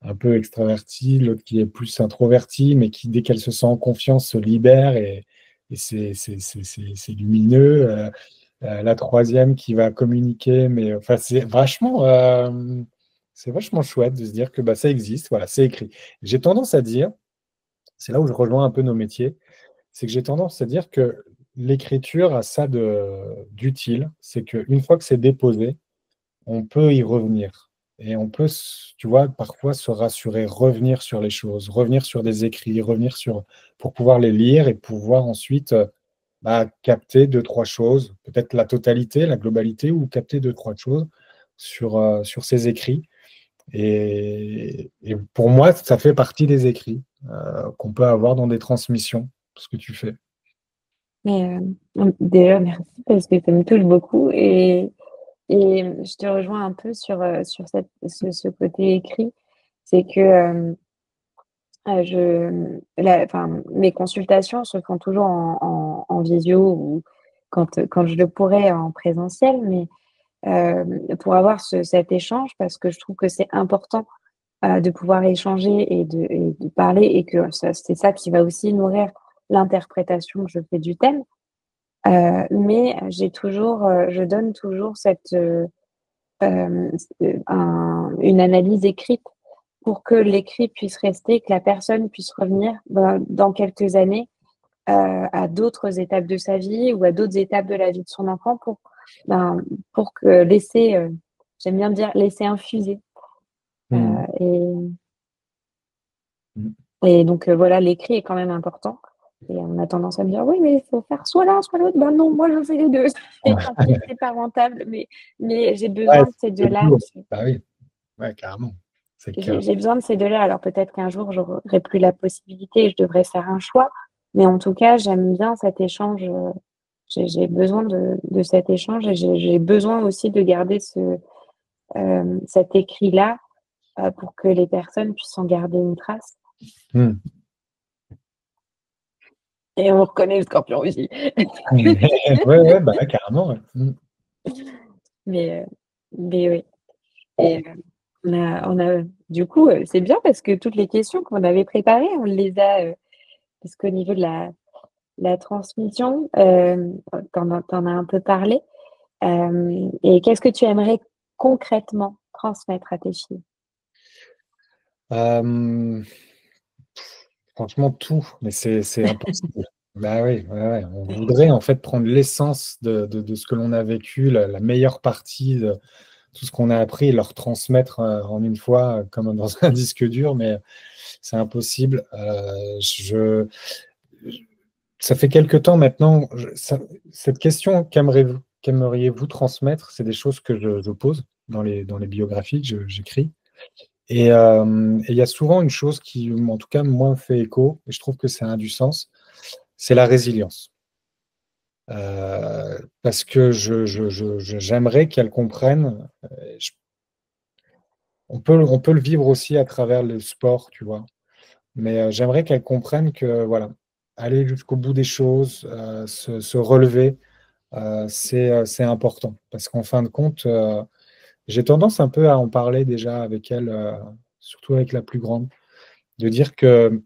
un peu extravertie, l'autre qui est plus introvertie, mais qui, dès qu'elle se sent en confiance, se libère et c'est lumineux. La troisième qui va communiquer, mais enfin, c'est vachement chouette de se dire que bah, ça existe, voilà, c'est écrit. J'ai tendance à dire, c'est là où je rejoins un peu nos métiers, c'est que j'ai tendance à dire que l'écriture a ça d'utile, c'est qu'une fois que c'est déposé, on peut y revenir. Et on peut, tu vois, parfois se rassurer, revenir sur les choses, revenir sur des écrits, pour pouvoir les lire et pouvoir ensuite bah, capter deux, trois choses, peut-être la totalité, la globalité, ou capter deux, trois choses sur ces écrits. Et pour moi, ça fait partie des écrits qu'on peut avoir dans des transmissions, ce que tu fais. Mais, déjà merci parce que ça me touche beaucoup et je te rejoins un peu sur ce côté écrit. C'est que, mes consultations se font toujours en visio ou quand je le pourrais en présentiel, mais pour avoir cet échange parce que je trouve que c'est important, de pouvoir échanger et de parler et que ça c'est ça qui va aussi nourrir l'interprétation que je fais du thème. Mais je donne toujours une analyse écrite pour que l'écrit puisse rester, que la personne puisse revenir dans quelques années, à d'autres étapes de sa vie ou à d'autres étapes de la vie de son enfant ben, pour que j'aime bien dire laisser infuser. Mhm. Et Mhm. donc voilà, l'écrit est quand même important et on a tendance à me dire: «Oui, mais il faut faire soit l'un, soit l'autre». Ben non, moi je fais les 2. Et tant pis, c'est pas rentable, mais j'ai Ouais, besoin de ces c'est 2-là. lourd. Bah oui, ouais, carrément. C'est clair. J'ai besoin de ces 2-là. Alors peut-être qu'un jour j'aurai plus la possibilité et je devrais faire un choix, mais en tout cas, j'aime bien cet échange, j'ai besoin de cet échange et j'ai besoin aussi de garder cet écrit-là, pour que les personnes puissent en garder une trace. Mhm. Et on reconnaît le scorpion aussi. Ouais, ouais, bah ouais, carrément. Ouais. Mhm. Mais, mais oui. Et on a du coup, c'est bien parce que toutes les questions qu'on avait préparées, on les a, parce qu'au niveau de la transmission, tu en as un peu parlé. Et qu'est-ce que tu aimerais concrètement transmettre à tes filles? Euh, Franchement, tout, mais c'est impossible. Bah oui, ouais, ouais. On voudrait en fait prendre l'essence de ce que l'on a vécu, la meilleure partie de tout ce qu'on a appris et leur transmettre en une fois, comme dans un disque dur, mais c'est impossible. Ça fait quelque temps maintenant, cette question, qu'aimeriez-vous transmettre? C'est des choses que je pose dans les biographies que j'écris. Et il y a souvent une chose qui, en tout cas, moi, me fait écho, et je trouve que ça a du sens, c'est la résilience. parce que j'aimerais qu'elle comprenne. On peut le vivre aussi à travers le sport, tu vois. Mais j'aimerais qu'elle comprenne que, voilà, aller jusqu'au bout des choses, se relever, c'est important. Parce qu'en fin de compte, j'ai tendance un peu à en parler déjà avec elle, surtout avec la plus grande, de dire que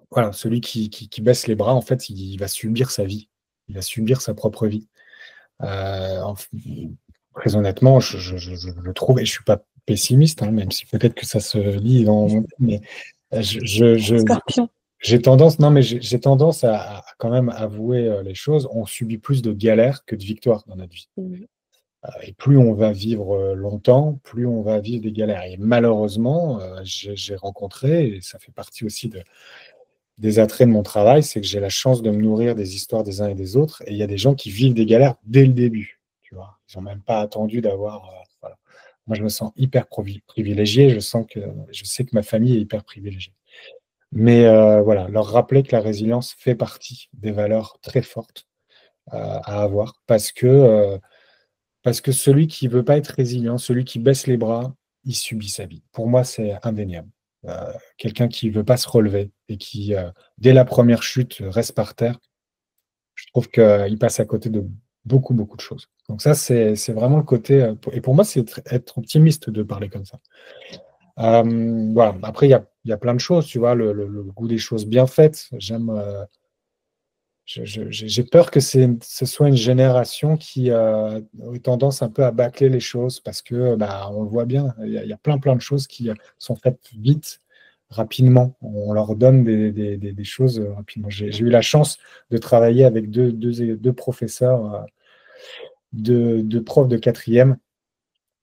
voilà, celui qui baisse les bras, en fait, il va subir sa vie. Il va subir sa propre vie. Euh, en- Très honnêtement, je trouve, et je suis pas pessimiste, hein, même si peut-être que ça se lit dans mon mais Scorpion. j'ai tendance, non, mais j'ai tendance à quand même avouer les choses. On subit plus de galères que de victoires dans notre vie. Mhm. Et plus on va vivre longtemps, plus on va vivre des galères. Et malheureusement, j'ai rencontré, et ça fait partie aussi des attraits de mon travail, c'est que j'ai la chance de me nourrir des histoires des uns et des autres. Et il y a des gens qui vivent des galères dès le début. Tu vois, ils n'ont même pas attendu d'avoir. Voilà. Moi, je me sens hyper privilégié. Je sais que ma famille est hyper privilégiée. Mais voilà, leur rappeler que la résilience fait partie des valeurs très fortes à avoir parce que celui qui veut pas être résilient, celui qui baisse les bras, il subit sa vie. Pour moi, c'est indéniable. Quelqu'un qui veut pas se relever et qui, dès la première chute, reste par terre, je trouve qu'il passe à côté de beaucoup, beaucoup de choses. Donc ça, c'est vraiment le côté... et pour moi, c'est être optimiste de parler comme ça. Voilà. Après, il y a plein de choses, tu vois, le goût des choses bien faites. J'ai peur que ce soit une génération qui ait tendance un peu à bâcler les choses parce que bah, on le voit bien, il y a plein plein de choses qui sont faites vite, rapidement. On leur donne des choses rapidement. J'ai eu la chance de travailler avec deux professeurs, deux profs de quatrième,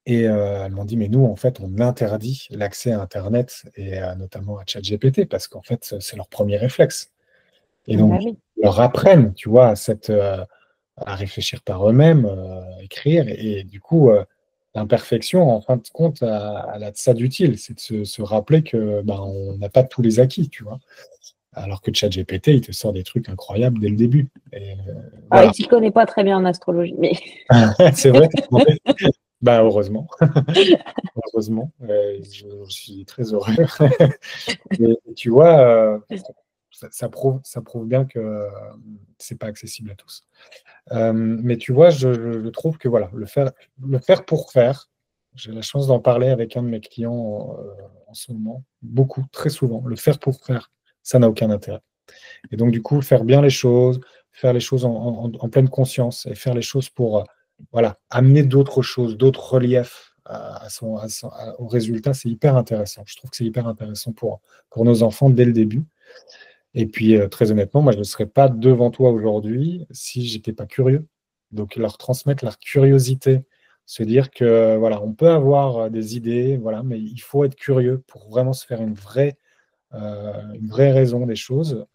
et elles m'ont dit, mais nous, en fait, on interdit l'accès à Internet et notamment à ChatGPT parce qu'en fait, c'est leur premier réflexe. Et Bah donc, oui. ils leur apprennent, tu vois, à réfléchir par eux-mêmes, écrire. Et du coup, l'imperfection, en fin de compte, elle a de ça d'utile. C'est de se rappeler que ben, on n'a pas tous les acquis, tu vois. Alors que ChatGPT, il te sort des trucs incroyables dès le début. Et Alors, voilà. il s'y connaît pas très bien en astrologie, mais C'est vrai. Ouais. Bah, heureusement. Heureusement. Je suis très heureux. Mais tu vois, ça prouve bien que c'est pas accessible à tous. Mais tu vois, je trouve que voilà, le faire pour faire, j'ai la chance d'en parler avec un de mes clients en ce moment, beaucoup, très souvent. Le faire pour faire, ça n'a aucun intérêt. Et donc, du coup, faire les choses en pleine conscience et faire les choses pour voilà, amener d'autres choses, d'autres reliefs au résultat, c'est hyper intéressant. Je trouve que c'est hyper intéressant pour nos enfants dès le début. Et puis, très honnêtement, moi, je ne serais pas devant toi aujourd'hui si j'étais pas curieux. Donc, leur transmettre leur curiosité, se dire que voilà, on peut avoir des idées, voilà, mais il faut être curieux pour vraiment se faire une vraie raison des choses.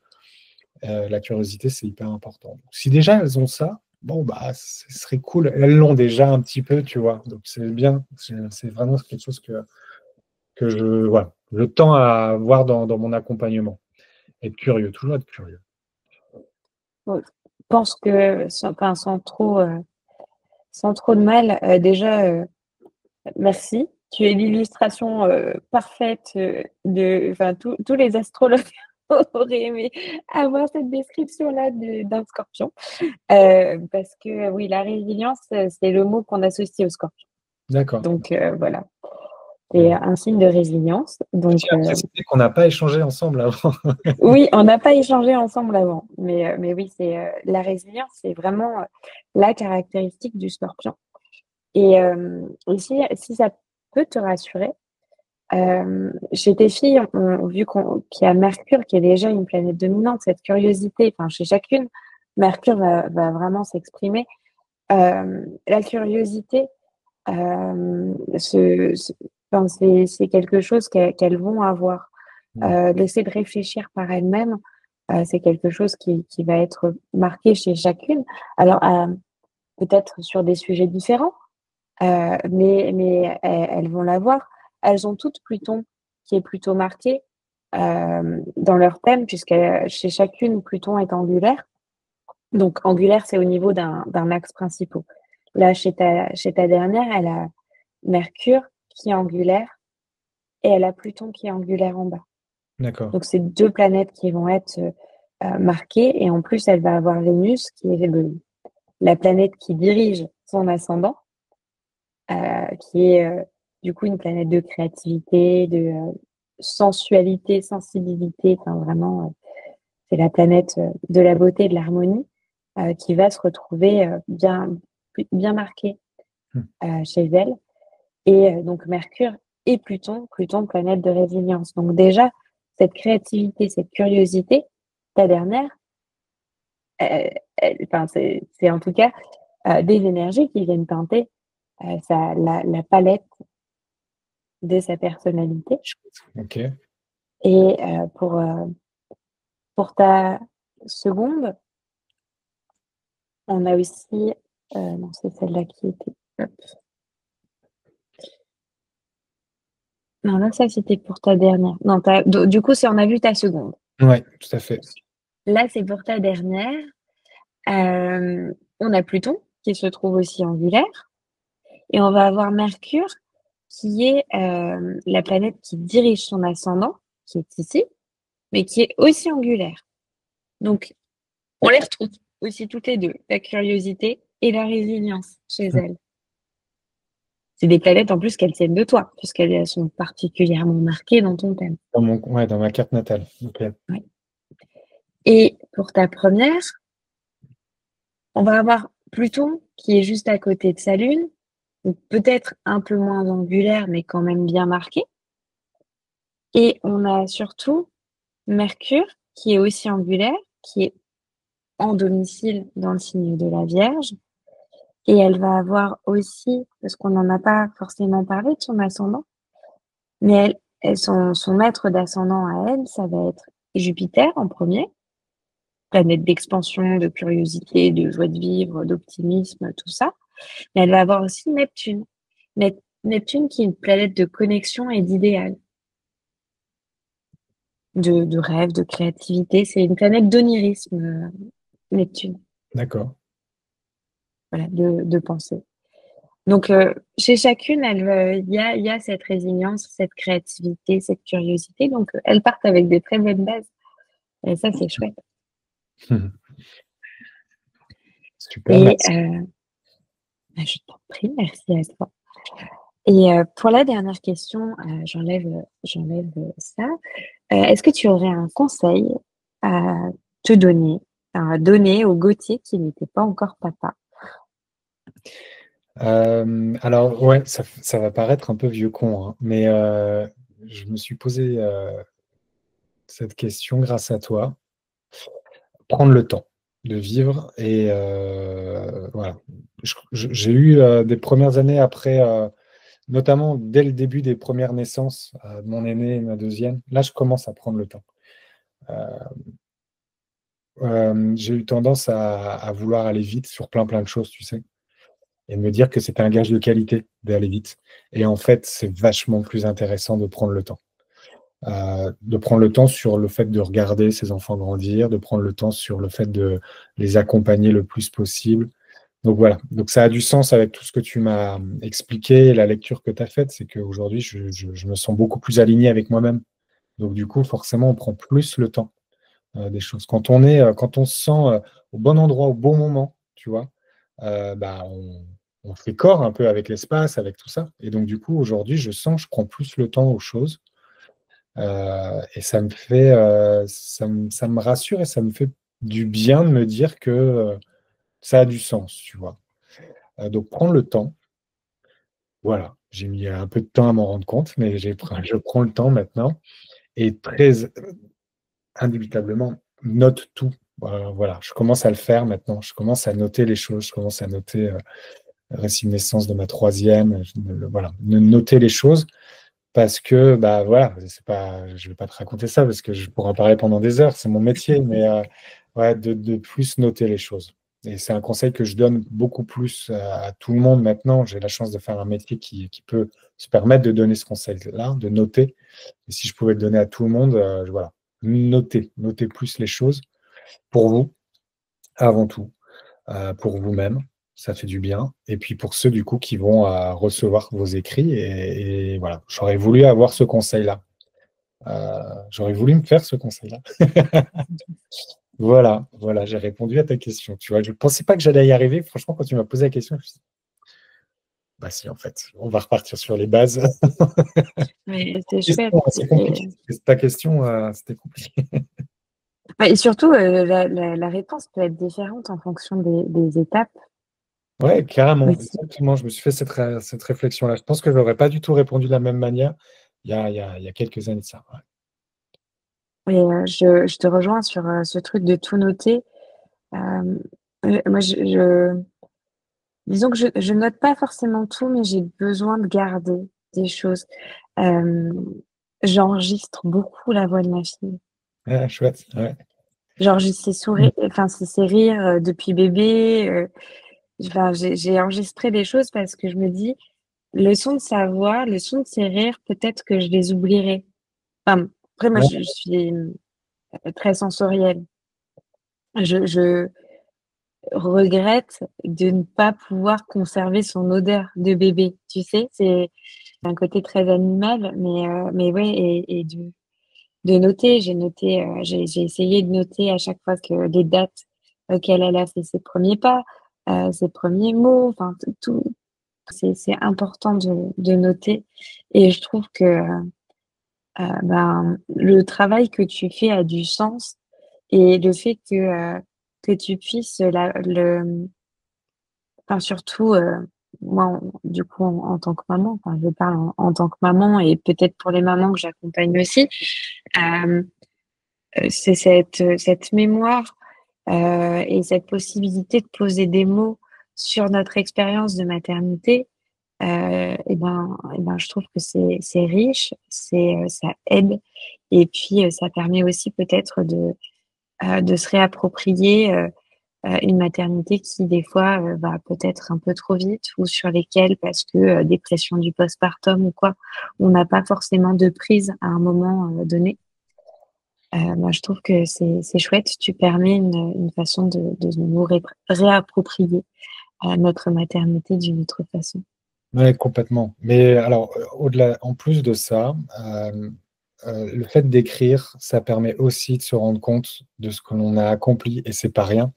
La curiosité, c'est hyper important. Si déjà elles ont ça, bon, bah, ce serait cool. Elles l'ont déjà un petit peu, tu vois. Donc, c'est bien. C'est vraiment quelque chose voilà, je tends à avoir dans mon accompagnement. Être curieux, toujours être curieux. bon, je pense que enfin, sans trop de mal, déjà, merci. Tu es l'illustration parfaite enfin, tous les astrologues auraient aimé avoir cette description-là d'un scorpion. Parce que oui, la résilience, c'est le mot qu'on associe au scorpion. D'accord. Donc voilà, c'est Bon. un signe de résilience. Je Donc tiens à préciser qu'on n'a pas échangé ensemble avant. oui, on n'a pas échangé ensemble avant, mais oui, c'est la résilience, c'est vraiment la caractéristique du scorpion. Et si ça peut te rassurer, chez tes filles, vu qu'il y a Mercure qui est déjà une planète dominante, cette curiosité, enfin chez chacune, Mercure va vraiment s'exprimer. La curiosité, enfin, c'est quelque chose qu'elles vont avoir. D'essayer de réfléchir par elles-mêmes, c'est quelque chose qui va être marqué chez chacune. Alors, peut-être sur des sujets différents, mais elles vont l'avoir. Elles ont toutes Pluton qui est plutôt marqué dans leur thème, puisque chez chacune, Pluton est angulaire. Donc, angulaire, c'est au niveau d'un axe principal. Là, chez ta dernière, elle a Mercure qui est angulaire et elle a Pluton qui est angulaire en bas. D'accord. Donc, c'est deux planètes qui vont être marquées. Et en plus, elle va avoir Vénus qui est la planète qui dirige son ascendant, qui est du coup une planète de créativité, de sensualité, sensibilité. Enfin, vraiment, c'est la planète de la beauté et de l'harmonie qui va se retrouver bien marquée Hmm. chez elle. Et donc Mercure et Pluton, planète de résilience. Donc déjà, cette créativité, cette curiosité, ta dernière, enfin, c'est en tout cas des énergies qui viennent teinter la palette de sa personnalité. Ok. Et pour ta seconde, on a aussi, non, c'est celle-là qui était, hop. Non, là, ça, c'était pour ta dernière. Non, du coup, on a vu ta seconde. Ouais, tout à fait. Là, c'est pour ta dernière. On a Pluton qui se trouve aussi angulaire et on va avoir Mercure qui est la planète qui dirige son ascendant, qui est ici, mais qui est aussi angulaire. Donc, on les retrouve aussi toutes les deux, la curiosité et la résilience chez Hmm. elles. C'est des planètes en plus qu'elles tiennent de toi, puisqu'elles sont particulièrement marquées dans ton thème. Ouais, dans ma carte natale. Ok. Ouais. Et pour ta première, on va avoir Pluton qui est juste à côté de sa Lune, donc peut-être un peu moins angulaire, mais quand même bien marqué. Et on a surtout Mercure qui est aussi angulaire, qui est en domicile dans le signe de la Vierge. Et elle va avoir aussi, parce qu'on n'en a pas forcément parlé de son ascendant, mais son maître d'ascendant à elle, ça va être Jupiter en premier, planète d'expansion, de curiosité, de joie de vivre, d'optimisme, tout ça. Mais elle va avoir aussi Neptune. Neptune qui est une planète de connexion et d'idéal, de rêve, de créativité. C'est une planète d'onirisme, Neptune. D'accord. Voilà, de pensée. Donc, chez chacune, il y a cette résilience, cette créativité, cette curiosité. Donc, elles partent avec des très bonnes bases. Et ça, c'est chouette. Hmm. Super, Et merci. je t'en prie, merci à toi. Et pour la dernière question, j'enlève ça. Est-ce que tu aurais un conseil à te donner, à donner au Gauthier qui n'était pas encore papa? Alors, ouais, ça va paraître un peu vieux con, hein, mais je me suis posé cette question grâce à toi. Prendre le temps de vivre et voilà. J'ai eu des premières années après, notamment dès le début des premières naissances de mon aîné et ma deuxième. Là, je commence à prendre le temps. Euh, j'ai eu tendance à vouloir aller vite sur plein de choses, tu sais, et de me dire que c'était un gage de qualité d'aller vite. Et en fait, c'est vachement plus intéressant de prendre le temps. De prendre le temps sur le fait de regarder ses enfants grandir, de prendre le temps sur le fait de les accompagner le plus possible. Donc voilà, donc ça a du sens avec tout ce que tu m'as expliqué et la lecture que tu as faite, c'est qu'aujourd'hui, je me sens beaucoup plus aligné avec moi-même. Donc du coup, forcément, on prend plus le temps des choses. Quand on se sent au bon endroit, au bon moment, tu vois, bah, on fait corps un peu avec l'espace, avec tout ça. Et donc du coup, aujourd'hui, je prends plus le temps aux choses. Et ça me fait, ça me rassure et ça me fait du bien de me dire que ça a du sens, tu vois. Donc prendre le temps, voilà. J'ai mis un peu de temps à m'en rendre compte, mais je prends le temps maintenant et très indubitablement note tout. Voilà, je commence à le faire maintenant. Je commence à noter les choses. Je commence à noter le récit de naissance de ma troisième. Voilà, noter les choses. Parce que, bah voilà, c'est pas, je vais pas te raconter ça parce que je pourrais en parler pendant des heures, c'est mon métier, mais ouais, de plus noter les choses. Et c'est un conseil que je donne beaucoup plus à tout le monde maintenant. J'ai la chance de faire un métier qui peut se permettre de donner ce conseil-là, de noter. Et si je pouvais le donner à tout le monde, voilà, notez plus les choses pour vous. avant tout, pour vous-même, ça fait du bien. Et puis pour ceux du coup qui vont recevoir vos écrits. Et voilà, j'aurais voulu avoir ce conseil-là. J'aurais voulu me faire ce conseil-là. Voilà, voilà, j'ai répondu à ta question. Tu vois, je ne pensais pas que j'allais y arriver. Franchement, quand tu m'as posé la question, je me suis dit, bah si, en fait, on va repartir sur les bases. Mais c'est chouette. C'est compliqué. Ta question, c'était compliqué. Et surtout, la réponse peut être différente en fonction des étapes Ouais, carrément, aussi. exactement. Je me suis fait cette réflexion-là. Je pense que je n'aurais pas du tout répondu de la même manière il y a quelques années de ça. Ouais. Et je te rejoins sur ce truc de tout noter. Euh, moi, disons que je note pas forcément tout, mais j'ai besoin de garder des choses. Euh, J'enregistre beaucoup la voix de ma fille. Ah, chouette. Ouais. J'enregistre ses sourires, enfin ses rires depuis bébé. Enfin, j'ai enregistré des choses parce que je me dis, le son de sa voix, le son de ses rires, peut-être que je les oublierai. Enfin, après, moi, Ouais, je suis très sensorielle. Je regrette de ne pas pouvoir conserver son odeur de bébé. Tu sais, c'est un côté très animal, mais ouais, et de noter. J'ai noté, j'ai essayé de noter à chaque fois que les dates auxquelles elle a fait ses premiers pas, ses premiers mots, enfin tout. C'est important de noter. Et je trouve que ben, le travail que tu fais a du sens et le fait que tu puisses enfin surtout moi du coup en tant que maman, enfin je parle en tant que maman et peut-être pour les mamans que j'accompagne aussi, euh, c'est cette mémoire et cette possibilité de poser des mots sur notre expérience de maternité. Je trouve que c'est riche, ça aide et puis ça permet aussi peut-être de se réapproprier une maternité qui des fois va peut-être un peu trop vite ou sur lesquelles parce que des pressions du postpartum ou quoi, on n'a pas forcément de prise à un moment donné. Moi, je trouve que c'est chouette. Tu permets une façon de nous réapproprier notre maternité d'une autre façon. ouais, complètement. Mais alors, au-delà, en plus de ça, le fait d'écrire, ça permet aussi de se rendre compte de ce que l'on a accompli, et c'est pas rien.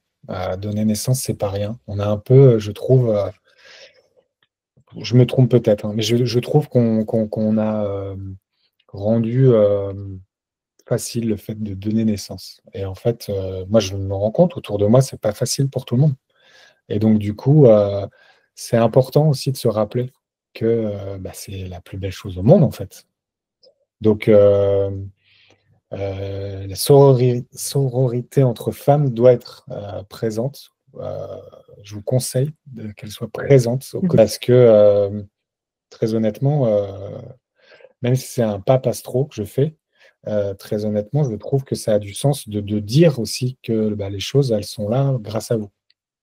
Donner naissance, c'est pas rien. On a un peu, je trouve, je me trompe peut-être, hein, mais je trouve qu'on a rendu facile le fait de donner naissance. Et en fait, moi, je me rends compte autour de moi, c'est pas facile pour tout le monde. Et donc, du coup, c'est important aussi de se rappeler que bah, c'est la plus belle chose au monde, en fait. Donc, la sororité entre femmes doit être présente. Je vous conseille qu'elle soit présente parce que, très honnêtement, même si c'est un pas astro que je fais, très honnêtement, je trouve que ça a du sens de dire aussi que bah, les choses, elles sont là grâce à vous.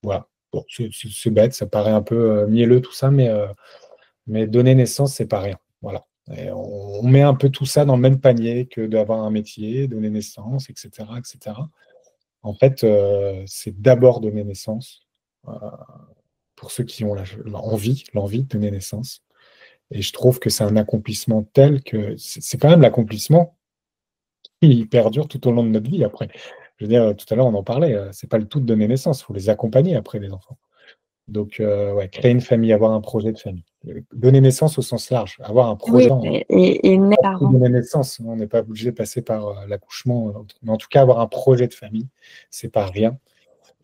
Voilà. Bon, c'est bête, ça paraît un peu mielleux tout ça, mais donner naissance, c'est pas rien. Voilà. Et on met un peu tout ça dans le même panier que d'avoir un métier, donner naissance, etc., etc. En fait, c'est d'abord donner naissance pour ceux qui ont l'envie de donner naissance. Et je trouve que c'est un accomplissement tel que c'est quand même l'accomplissement qui perdure tout au long de notre vie après. Je veux dire, tout à l'heure, on en parlait, c'est pas le tout de donner naissance, il faut les accompagner après les enfants. Donc, ouais, créer une famille, avoir un projet de famille. Donner naissance au sens large, avoir un Oui, projet. et mes parents. Donner naissance, on n'est pas obligé de passer par l'accouchement, mais en tout cas, avoir un projet de famille, c'est pas rien.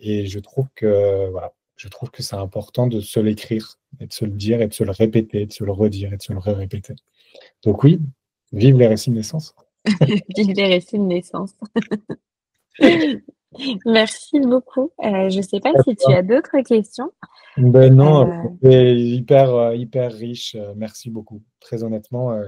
Et je trouve que, voilà, je trouve que c'est important de se l'écrire, et de se le dire, et de se le répéter, de se le redire, et de se le répéter. Donc oui, vive les récits de naissance. Vive les récits de naissance. Merci beaucoup. Je ne sais pas si tu as d'autres questions. Ben non, Euh, c'est hyper riche. Merci beaucoup. Très honnêtement,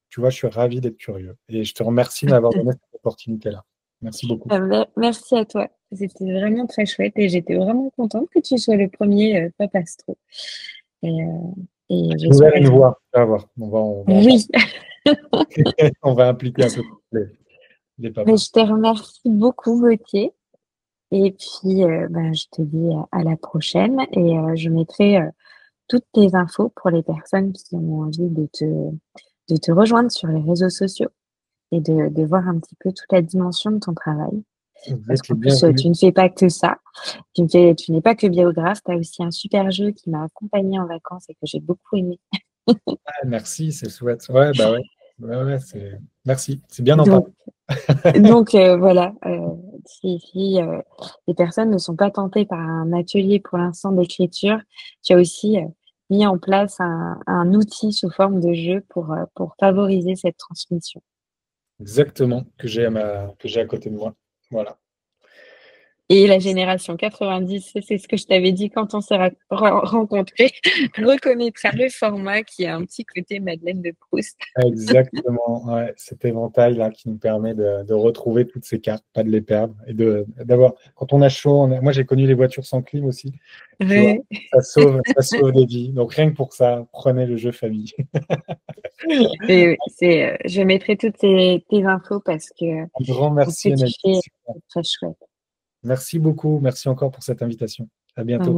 tu vois, je suis ravi d'être curieux. Et je te remercie de m'avoir donné cette opportunité-là. Merci beaucoup. Merci à toi. C'était vraiment très chouette et j'étais vraiment contente que tu sois le premier Papa Astro. Et, et J'ai ouvert j'espère. une voie. Tu vas voir. On va, Oui, on va impliquer un peu les mais papas. je te remercie beaucoup, Gauthier. Et puis, ben, je te dis à la prochaine et je mettrai toutes tes infos pour les personnes qui ont envie de te rejoindre sur les réseaux sociaux et de voir un petit peu toute la dimension de ton travail. Vous Parce êtes les qu'en plus, bienvenus. tu ne fais pas que ça. Tu n'es pas que biographe, tu as aussi un super jeu qui m'a accompagnée en vacances et que j'ai beaucoup aimé. Ah, merci, c'est chouette. Ouais, bah ouais. Ouais, ouais, merci, c'est bien d'en parler. Donc, voilà, si les personnes ne sont pas tentées par un atelier pour l'instant d'écriture, tu as aussi mis en place un outil sous forme de jeu pour favoriser cette transmission. Exactement, que j'ai à côté de moi. Voilà. Et la génération 90, c'est ce que je t'avais dit quand on s'est rencontrés, reconnaîtra le format qui a un petit côté Madeleine de Proust. Exactement, ouais, cet éventail-là qui nous permet de retrouver toutes ces cartes, pas de les perdre, et d'avoir, quand on a chaud, moi j'ai connu les voitures sans clim aussi, tu vois, Ouais. ça sauve des vies. Donc rien que pour ça, prenez le jeu famille. Et je mettrai toutes tes infos parce que Un grand ce merci, que tu Annette. fais est très chouette. Merci beaucoup, merci encore pour cette invitation. À bientôt.